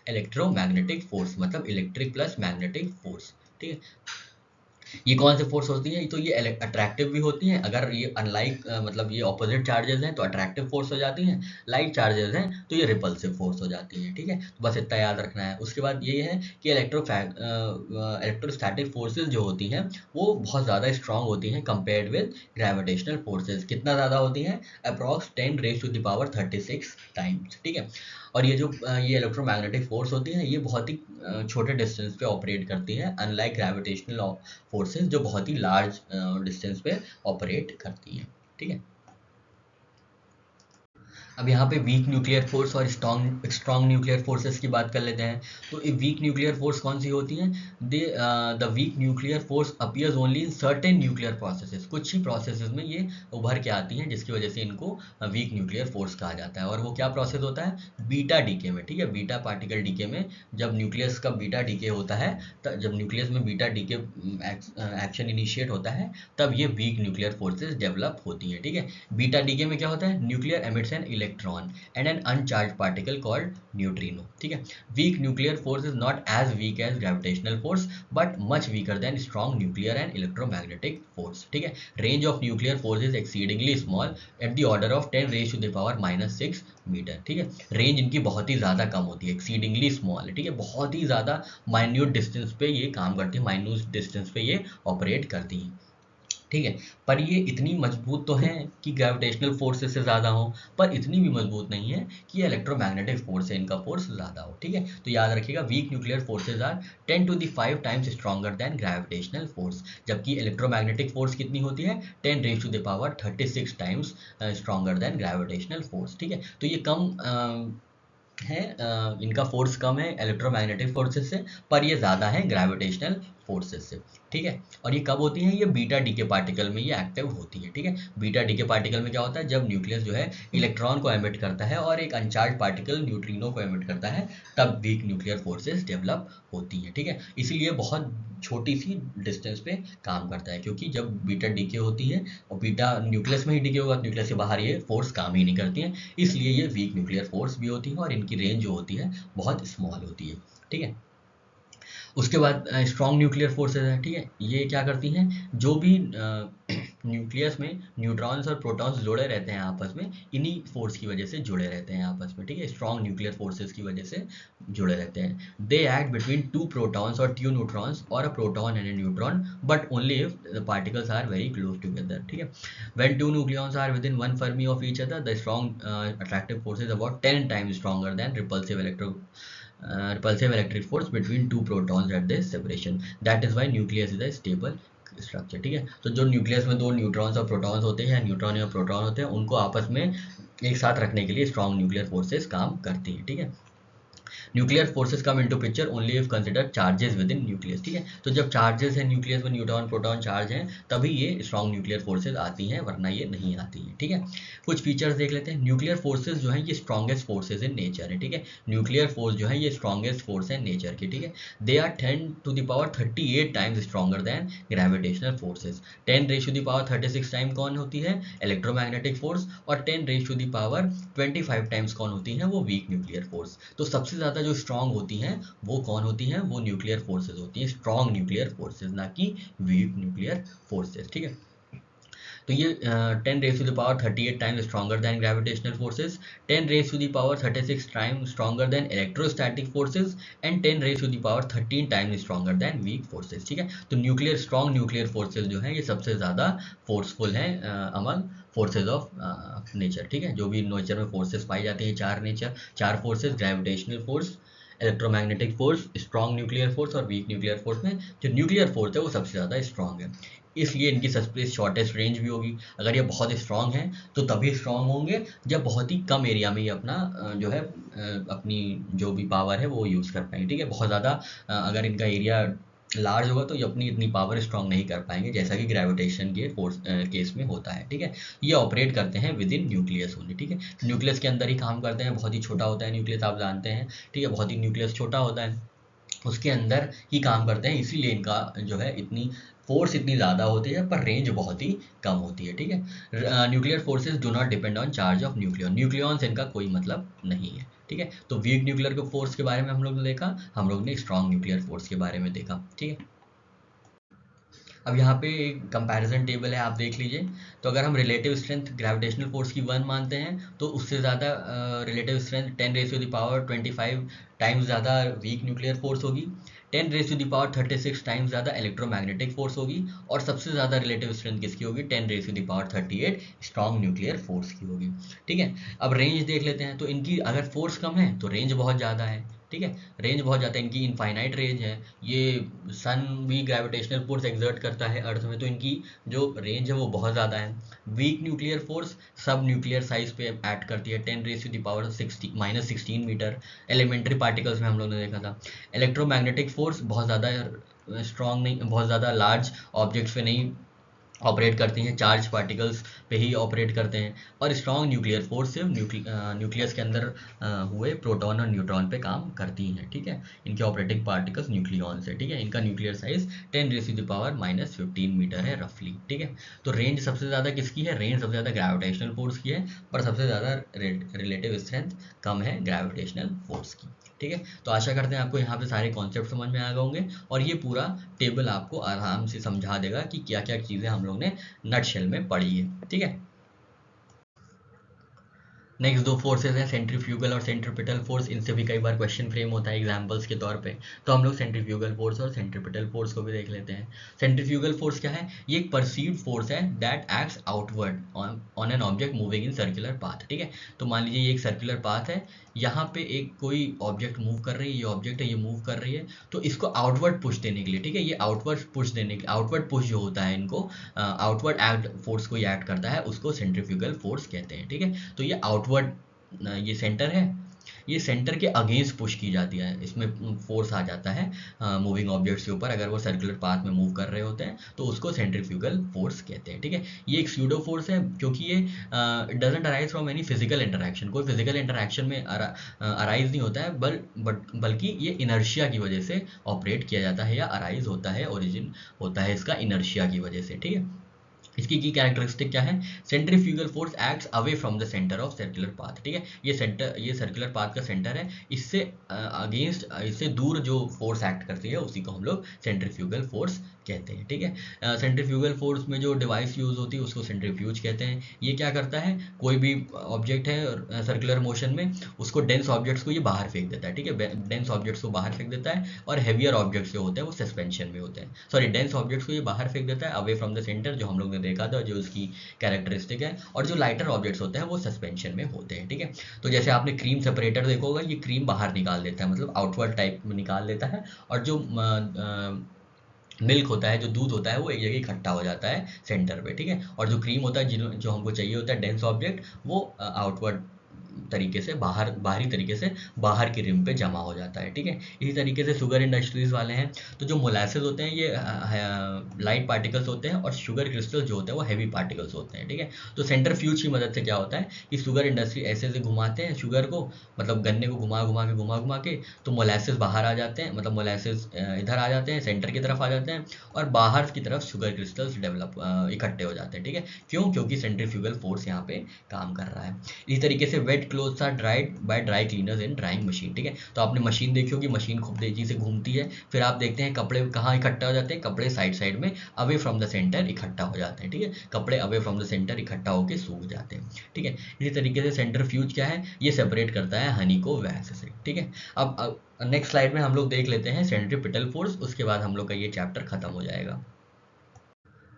इलेक्ट्रोमैग्नेटिक फोर्स, मतलब इलेक्ट्रिक प्लस मैग्नेटिक फोर्स, ठीक है। ये कौन से फोर्स होती है, तो ये अट्रैक्टिव भी होती हैं। अगर ये अनलाइक मतलब ये ऑपोजिट चार्जेस हैं तो अट्रैक्टिव फोर्स हो जाती हैं, लाइक चार्जेस हैं तो ये रिपल्सिव फोर्स हो जाती हैं, ठीक है। तो बस इतना याद रखना है। उसके बाद ये है कि इलेक्ट्रोस्टैटिक फोर्सेज जो होती हैं वो बहुत ज़्यादा स्ट्रांग होती हैं कंपेयर्ड विद ग्रेविटेशनल फोर्सेज। कितना ज़्यादा होती हैं, अप्रॉक्स 10⁻⁻36 टाइम्स, ठीक है। और ये जो ये इलेक्ट्रोमैग्नेटिक फोर्स होती है ये बहुत ही छोटे डिस्टेंस पे ऑपरेट करती है, अनलाइक ग्रेविटेशनल फोर्सेस जो बहुत ही लार्ज डिस्टेंस पे ऑपरेट करती हैं, ठीक है। अब यहाँ पे वीक न्यूक्लियर फोर्स और स्ट्रॉन्ग न्यूक्लियर फोर्सेस की बात कर लेते हैं। तो ये वीक न्यूक्लियर फोर्स कौन सी होती हैं? The week nuclear force appears only in certain nuclear processes, कुछ ही प्रोसेसेस में ये उभर के आती हैं, जिसकी वजह से इनको वीक न्यूक्लियर फोर्स कहा जाता है। और वो क्या प्रोसेस होता है? बीटा डीके में, ठीक है, बीटा पार्टिकल डीके में। जब न्यूक्लियस का बीटा डीके होता है, जब न्यूक्लियस में बीटा डीके एक्शन इनिशिएट होता है, तब ये वीक न्यूक्लियर फोर्सेस डेवलप होती है, ठीक है। बीटा डीके में क्या होता है? Nuclear emits an electron and an uncharge particle called neutrino, ठीक है। Weak nuclear force is not as weak as gravitational force but much weaker than strong nuclear and electromagnetic force, ठीक है। Range of nuclear force is exceedingly small at the order of 10 raise to the power -6 metre, ठीक है। Range इनकी बहुत ही ज़्यादा कम होती है, exceedingly small है, ठीक है, बहुत ही ज़्यादा माइन्यूट डिस्टेंस पे ये काम करती है, माइन्यूट डिस्टेंस पे ये ऑपरेट करती हैं, ठीक है। पर ये इतनी मजबूत तो हैं कि ग्रेविटेशनल फोर्सेस से ज़्यादा हो, पर इतनी भी मजबूत नहीं है कि इलेक्ट्रोमैग्नेटिक फोर्स है इनका फोर्स ज़्यादा हो, ठीक है। तो याद रखिएगा, weak nuclear forces are 10 to the 5 times stronger than gravitational force, जबकि इलेक्ट्रोमैग्नेटिक फोर्स कितनी होती है? 10 raise to the power 36 times stronger than gravitational force, ठीक है। तो ये कम है, इनका फोर्स कम है इलेक्ट्रोमैग्नेटिक फोर्सेस से, पर ये ज़्यादा है ग्रेविटेशनल फोर्सेस से, ठीक है। और ये कब होती हैं? ये बीटा डीके पार्टिकल में ये एक्टिव होती है, ठीक है। बीटा डीके पार्टिकल में क्या होता है? जब न्यूक्लियस जो है इलेक्ट्रॉन को एमिट करता है और एक अनचार्ज पार्टिकल न्यूट्रिनो को एमिट करता है, तब वीक न्यूक्लियर फोर्सेस डेवलप होती है, ठीक है। इसीलिए बहुत छोटी सी डिस्टेंस पे काम करता है, क्योंकि जब बीटा डीके होती है और बीटा न्यूक्लियस में ही डीके होगा, न्यूक्लियस के बाहर ये फोर्स काम ही नहीं करती है, इसलिए ये वीक न्यूक्लियर फोर्स भी होती है और इनकी रेंज जो होती है बहुत स्मॉल होती है, ठीक है। उसके बाद स्ट्रॉन्ग न्यूक्लियर फोर्सेज है, ठीक है। ये क्या करती हैं? जो भी न्यूक्लियस में न्यूट्रॉन्स और प्रोटॉन्स जुड़े रहते हैं आपस में, इन्हीं फोर्स की वजह से जुड़े रहते हैं आपस में, ठीक है। स्ट्रॉन्ग न्यूक्लियर फोर्सेज की वजह से जुड़े रहते हैं। दे एक्ट बिटवीन 2 प्रोटॉन्स और 2 न्यूट्रॉन्स और a proton and a neutron but only if the particles are very close together, ठीक है। When 2 nucleons are within 1 fermi of each other, the strong attractive force is about 10 times stronger than repulsive electric force between two protons at this separation. That is why nucleus is a stable structure, ठीक है। तो जो nucleus में 2 neutrons और protons होते हैं, neutron या proton होते हैं, उनको आपस में एक साथ रखने के लिए स्ट्रॉन्ग न्यूक्लियर फोर्सेस काम करती हैं, ठीक है। Nuclear forces come into picture only if consider charges with in nucleus, ठीक है। तो जब चार्जेस है न्यूक्लियस में, न्यूट्रॉन प्रोटॉन चार्ज हैं, तभी ये स्ट्रॉन्ग न्यूक्लियर फोर्सेस आती हैं, वरना ये नहीं आती हैं, ठीक है। कुछ फीचर्स देख लेते हैं। न्यूक्लियर फोर्सेस जो है ये स्ट्रॉन्गेस्ट फोर्सेस इन नेचर है, ठीक है। न्यूक्लियर फोर्स जो है ये स्ट्रॉन्गेस्ट फोर्स है नेचर की, ठीक है। They are 10 to the power 38 times stronger than gravitational forces. 10 raise to the power 36 time कौन होती है? Electromagnetic force. और 10 raise to the power 25 times कौन होती है? वो वीक न्यूक्लियर फोर्स। तो सबसे ज़्यादा जो स्ट्रॉन्ग होती हैं वो कौन होती हैं? वो न्यूक्लियर फोर्सेस होती हैं, स्ट्रॉन्ग न्यूक्लियर फोर्सेस, ना कि वीक न्यूक्लियर फोर्सेस, ठीक है। तो ये 10 raise to the power 38 times stronger than gravitational forces, 10 raise to the power 36 times stronger than electrostatic forces and 10 raise to the power 13 times stronger than weak forces, ठीक है। तो strong nuclear forces जो हैं ये सबसे ज़्यादा forceful हैं among forces of nature, ठीक है। जो भी नेचर में फोर्सेस पाई जाती हैं, चार forces, gravitational force, electromagnetic force, strong nuclear force और वीक न्यूक्लियर फोर्स में जो न्यूक्लियर फोर्स है वो सबसे ज़्यादा स्ट्रॉन्ग है, इसलिए इनकी सबसे शॉर्टेस्ट रेंज भी होगी। अगर ये बहुत स्ट्रॉन्ग हैं तो तभी स्ट्रॉन्ग होंगे जब बहुत ही कम एरिया में ये अपना जो है अपनी जो भी पावर है वो यूज़ कर पाएंगे, ठीक है। बहुत ज़्यादा अगर इनका एरिया लार्ज होगा तो ये अपनी इतनी पावर स्ट्रॉन्ग नहीं कर पाएंगे, जैसा कि ग्रेविटेशन के फोर्स केस में होता है, ठीक है। ये ऑपरेट करते हैं विद इन न्यूक्लियस ओनली, ठीक है। न्यूक्लियस के अंदर ही काम करते हैं, बहुत ही छोटा होता है न्यूक्लियस, आप जानते हैं, ठीक है। बहुत ही न्यूक्लियस छोटा होता है, उसके अंदर ही काम करते हैं, इसीलिए इनका जो है इतनी फोर्स इतनी ज़्यादा होती है पर रेंज बहुत ही कम होती है, ठीक है। Nuclear forces do not depend on charge of nucleons, इनका कोई मतलब नहीं है, ठीक है। तो वीक न्यूक्लियर के फोर्स के बारे में हम लोग ने देखा, हम लोग ने स्ट्रॉन्ग न्यूक्लियर फोर्स के बारे में देखा, ठीक है। अब यहाँ पे एक कंपैरिजन टेबल है, आप देख लीजिए। तो अगर हम रिलेटिव स्ट्रेंथ ग्रेविटेशनल फोर्स की 1 मानते हैं तो उससे ज़्यादा relative strength 10 raise to the power 25 times ज़्यादा वीक न्यूक्लियर फोर्स होगी, 10 raise to the power 36 times ज़्यादा इलेक्ट्रोमैग्नेटिक फोर्स होगी, और सबसे ज़्यादा रिलेटिव स्ट्रेंथ किसकी होगी? 10 raise to the power 38 strong nuclear force की होगी, ठीक है। अब रेंज देख लेते हैं। तो इनकी अगर फोर्स कम है तो रेंज बहुत ज़्यादा है, ठीक है। रेंज बहुत ज़्यादा, इनकी इनफाइनाइट रेंज है। ये सन भी ग्रेविटेशनल फोर्स एक्सर्ट करता है अर्थ में, तो इनकी जो रेंज है वो बहुत ज़्यादा है। वीक न्यूक्लियर फोर्स सब न्यूक्लियर साइज पे एक्ट करती है, 10⁻⁻16 मीटर। एलिमेंट्री पार्टिकल्स में हम लोग ने देखा था। इलेक्ट्रोमैग्नेटिक फोर्स बहुत ज़्यादा स्ट्रॉन्ग नहीं, बहुत ज़्यादा लार्ज ऑब्जेक्ट्स पे नहीं ऑपरेट करती हैं, चार्ज पार्टिकल्स पे ही ऑपरेट करते हैं। और स्ट्रॉन्ग न्यूक्लियर फोर्स सिर्फ न्यूक्लियस के अंदर हुए प्रोटॉन और न्यूट्रॉन पे काम करती हैं, ठीक है। इनके ऑपरेटिंग पार्टिकल्स न्यूक्लियॉन्स है, ठीक है। इनका न्यूक्लियर साइज 10⁻⁻15 मीटर है रफली, ठीक है। तो रेंज सबसे ज़्यादा किसकी है? रेंज सबसे ज़्यादा ग्रेविटेशनल फोर्स की है, पर सबसे ज़्यादा रिलेटिव स्ट्रेंथ कम है ग्रेविटेशनल फोर्स की, ठीक है। तो आशा करते हैं आपको यहाँ पे सारे कॉन्सेप्ट समझ में आ गए होंगे, और ये पूरा टेबल आपको आराम से समझा देगा कि क्या क्या चीज़ें हम लोग ने नटशेल में पढ़ी है, ठीक है। नेक्स्ट दो फोर्सेज हैं, सेंट्रीफ्यूगल और सेंट्रीपिटल फोर्स। इनसे भी कई बार क्वेश्चन फ्रेम होता है एग्जांपल्स के तौर पे, तो हम लोग सेंट्रीफ्यूगल फोर्स और सेंट्रीपिटल फोर्स को भी देख लेते हैं। सेंट्रीफ्यूगल फोर्स क्या है? ये एक परसीव्ड फोर्स है that acts outward on an object moving in circular path, ठीक है। तो मान लीजिए ये एक सर्कुलर पाथ है, यहाँ पे एक कोई ऑब्जेक्ट मूव कर रही है, ये ऑब्जेक्ट है, ये मूव कर रही है, तो इसको आउटवर्ड पुश देने के लिए, ठीक है, ये आउटवर्ड पुश देने के, आउटवर्ड पुश जो होता है इनको आउटवर्ड एक्ट फोर्स को ये एक्ट करता है, उसको सेंट्रीफ्यूगल फोर्स कहते हैं, ठीक है। तो ये आउटवर्ड, ये सेंटर है, ये सेंटर के अगेंस्ट पुश की जाती है, इसमें फोर्स आ जाता है मूविंग ऑब्जेक्ट्स के ऊपर, अगर वो सर्कुलर पाथ में मूव कर रहे होते हैं तो उसको सेंट्रीफ्यूगल फोर्स कहते हैं, ठीक है। ये एक स्यूडो फोर्स है, क्योंकि ये doesn't arise from any physical interaction, कोई फिजिकल इंटरैक्शन में अराइज नहीं होता है, बल्कि ये इनर्शिया की वजह से ऑपरेट किया जाता है, या अराइज होता है, ओरिजिन होता है इसका इनर्शिया की वजह से, ठीक है। इसकी की कैरेक्टरिस्टिक क्या है? Centrifugal force acts away from the centre of circular path, ठीक है। ये सर्कुलर पाथ का सेंटर है, इससे अगेंस्ट, इससे दूर जो फोर्स एक्ट करती है उसी को हम लोग सेंट्रीफ्यूगल फोर्स कहते हैं, ठीक है। सेंट्रीफ्यूगल फोर्स में जो डिवाइस यूज होती है उसको सेंट्रीफ्यूज कहते हैं। ये क्या करता है? कोई भी ऑब्जेक्ट है सर्कुलर मोशन में, उसको डेंस ऑब्जेक्ट्स को ये बाहर फेंक देता है, ठीक है। डेंस ऑब्जेक्ट्स को बाहर फेंक देता है, और हेवियर ऑब्जेक्ट्स जो होते हैं वो सस्पेंशन में होते हैं, सॉरी, डेंस ऑब्जेक्ट्स को ये बाहर फेंक देता है अवे फ्रॉम द सेंटर, जो हम लोग ने देखा था, जो उसकी कैरेक्टरिस्टिक है। और जो लाइटर ऑब्जेक्ट्स होते हैं वो सस्पेंशन में होते हैं, ठीक है। तो जैसे आपने क्रीम सेपरेटर देखा होगा, ये क्रीम बाहर निकाल देता है, मतलब आउटवर्ड टाइप में निकाल देता है, और जो मिल्क होता है, जो दूध होता है, वो एक जगह इकट्ठा हो जाता है सेंटर पे, ठीक है। और जो क्रीम होता है, जो हमको चाहिए होता है डेंस ऑब्जेक्ट, वो आउटवर्ड तरीके से, बाहरी तरीके से बाहर की रिम पे जमा हो जाता है, ठीक है। इसी तरीके से शुगर इंडस्ट्रीज वाले हैं, तो जो मोलासेस होते हैं ये लाइट पार्टिकल्स होते हैं, और शुगर क्रिस्टल जो होते हैं वो हैवी पार्टिकल्स होते हैं, ठीक है। तो सेंट्रीफ्यूज की मदद से क्या होता है कि शुगर इंडस्ट्री ऐसे घुमाते हैं शुगर को, मतलब गन्ने को घुमा के, तो मोलासेस बाहर आ जाते हैं, मतलब मोलासेस इधर आ जाते हैं, सेंटर की तरफ आ जाते हैं, और बाहर की तरफ शुगर क्रिस्टल्स इकट्ठे हो जाते हैं, ठीक है। क्यों? क्योंकि सेंट्रीफ्यूगल फोर्स यहाँ पे काम कर रहा है। इसी तरीके से wet clothes are dried by dry cleaners in drying machine, ठीक है। तो आपने मशीन देखी होगी, मशीन खूब तेजी से घूमती है, फिर आप देखते हैं कपड़े कहाँ इकट्ठा हो जाते हैं, कपड़े साइड में अवे फ्रॉम द सेंटर इकट्ठा हो जाते हैं, ठीक है। कपड़े अवे फ्रॉम द सेंटर इकट्ठा होकर सूख जाते हैं, ठीक है। इसी तरीके से सेंट्रीफ्यूज क्या है? ये सेपरेट करता है हनी को वैक्स से, ठीक है। अब नेक्स्ट स्लाइड में हम लोग देख लेते हैं सेंट्रीपिटल फोर्स, उसके बाद हम लोग का ये चैप्टर खत्म हो जाएगा।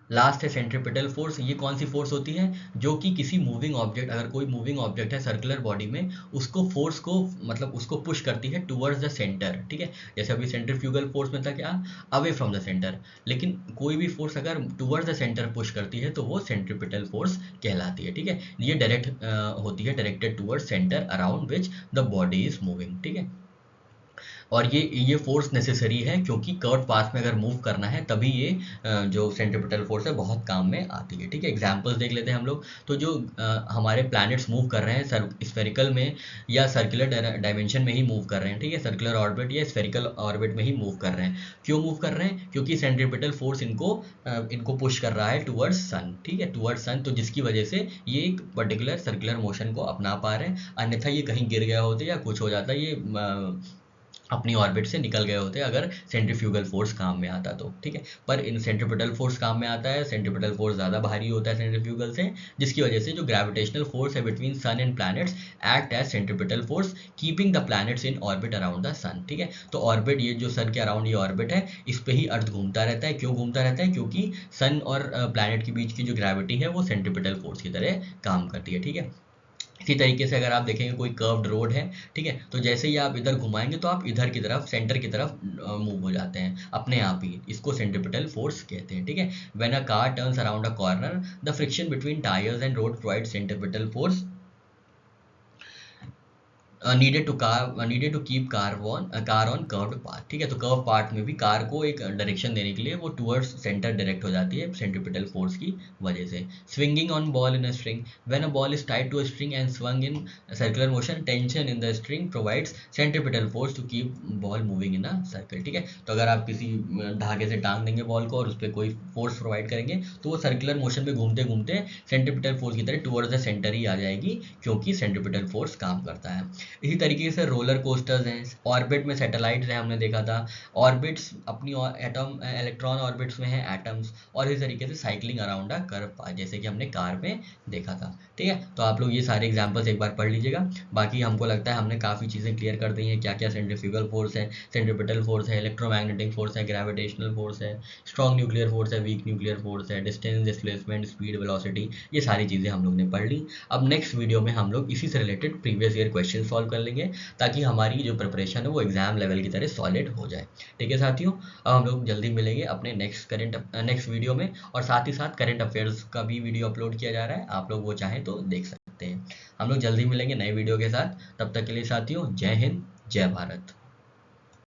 लास्ट है सेंट्रीपिटल फोर्स। ये कौन सी फोर्स होती है? जो कि किसी मूविंग ऑब्जेक्ट, अगर कोई मूविंग ऑब्जेक्ट है सर्कुलर बॉडी में, उसको फोर्स को, मतलब उसको पुश करती है टुवर्ड्स द सेंटर, ठीक है। जैसे अभी सेंट्रीफ्यूगल फोर्स में था क्या? Away from the centre. लेकिन कोई भी फोर्स अगर टुवर्ड्स द सेंटर पुश करती है तो वो सेंट्रीपिटल फोर्स कहलाती है, ठीक है। ये डायरेक्ट होती है, directed towards centre around which the body is moving, ठीक है। और ये फोर्स नेसेसरी है, क्योंकि कर्व पाथ में अगर मूव करना है तभी ये जो सेंट्रीपिटल फोर्स है बहुत काम में आती है, ठीक है। एग्जांपल्स देख लेते हैं हम लोग। तो जो हमारे प्लैनेट्स मूव कर रहे हैं स्फेरिकल में या सर्कुलर डायमेंशन में ही मूव कर रहे हैं, ठीक है, सर्कुलर ऑर्बिट या स्फेरिकल ऑर्बिट में ही मूव कर रहे हैं। क्यों मूव कर रहे हैं? क्योंकि सेंट्रीपिटल फोर्स इनको पुश कर रहा है टुवर्ड्स सन, ठीक है, टुवर्ड्स सन। तो जिसकी वजह से ये एक पर्टिकुलर सर्कुलर मोशन को अपना पा रहे हैं, अन्यथा ये कहीं गिर गया होते या कुछ हो जाता, ये अपनी ऑर्बिट से निकल गए होते अगर सेंट्रीफ्यूगल फोर्स काम में आता तो, ठीक है। पर इन सेंट्रीपिटल फोर्स काम में आता है, सेंट्रीपिटल फोर्स ज़्यादा भारी होता है सेंट्रीफ्यूगल से, जिसकी वजह से जो ग्रेविटेशनल फोर्स है between sun and planets act as centripetal force keeping the planets in orbit around the sun, ठीक है। तो ऑर्बिट, ये जो सन के अराउंड ये ऑर्बिट है, इस पे ही अर्थ घूमता रहता है। क्यों घूमता रहता है? क्योंकि सन और प्लैनेट के बीच की जो ग्रेविटी है वो सेंट्रीपिटल फोर्स की तरह काम करती है, ठीक है। इसी तरीके से अगर आप देखेंगे कोई कर्व्ड रोड है, ठीक है, तो जैसे ही आप इधर घुमाएंगे तो आप इधर की तरफ, सेंटर की तरफ मूव हो जाते हैं अपने आप ही। इसको सेंट्रिपिटल फोर्स कहते हैं, ठीक है। When a car turns around a corner, the friction between tyres and road provide centripetal force needed to keep car on curved path, ठीक है। तो कर्व पार्ट में भी कार को एक डायरेक्शन देने के लिए वो टुवर्ड्स सेंटर डायरेक्ट हो जाती है सेंट्रिपिटल फोर्स की वजह से। Swinging on ball in a string, when a ball is tied to a string and swung in circular motion, tension in the string provides centripetal force to keep ball moving in a circle, ठीक है। तो अगर आप किसी धागे से टांग देंगे बॉल को और उस पर कोई फोर्स प्रोवाइड करेंगे तो वो सर्कुलर मोशन में घूमते घूमते सेंट्रिपिटल फोर्स की तरह टुवर्ड्स द सेंटर ही आ जाएगी, क्योंकि सेंट्रिपिटल फोर्स काम करता है। इसी तरीके से रोलर कोस्टर्स हैं, ऑर्बिट में सैटेलाइट्स हैं, हमने देखा था। ऑर्बिट्स अपनी एटम इलेक्ट्रॉन ऑर्बिट्स में है एटम्स, और इस तरीके से cycling around a curve path, जैसे कि हमने कार में देखा था, ठीक है। तो आप लोग ये सारे एग्जांपल्स एक बार पढ़ लीजिएगा। बाकी हमको लगता है हमने काफ़ी चीज़ें क्लियर कर दी हैं, क्या क्या सेंट्रीफ्यूगल फोर्स है, सेंट्रिपिटल फोर्स है, इलेक्ट्रोमैग्नेटिक फोर्स है, ग्रेविटेशनल फोर्स है, स्ट्रॉन्ग न्यूक्लियर फोर्स है, वीक न्यूक्लियर फोर्स है, डिस्टेंस, डिस्प्लेसमेंट, स्पीड, वेलोसिटी, ये सारी चीज़ें हम लोग ने पढ़ ली। अब नेक्स्ट वीडियो में हम लोग इसी से related previous year question solve कर लेंगे, ताकि हमारी जो प्रिपरेशन है वो एग्जाम लेवल की तरह सॉलिड हो जाए, ठीक है साथियों। अब हम लोग जल्दी मिलेंगे अपने नेक्स्ट वीडियो में, और साथ ही साथ करंट अफेयर्स का भी वीडियो अपलोड किया जा रहा है, आप लोग वो चाहें तो देख सकते हैं। हम लोग जल्दी मिलेंगे नए वीडियो के साथ, तब तक के लिए साथियों जय हिंद, जय भारत।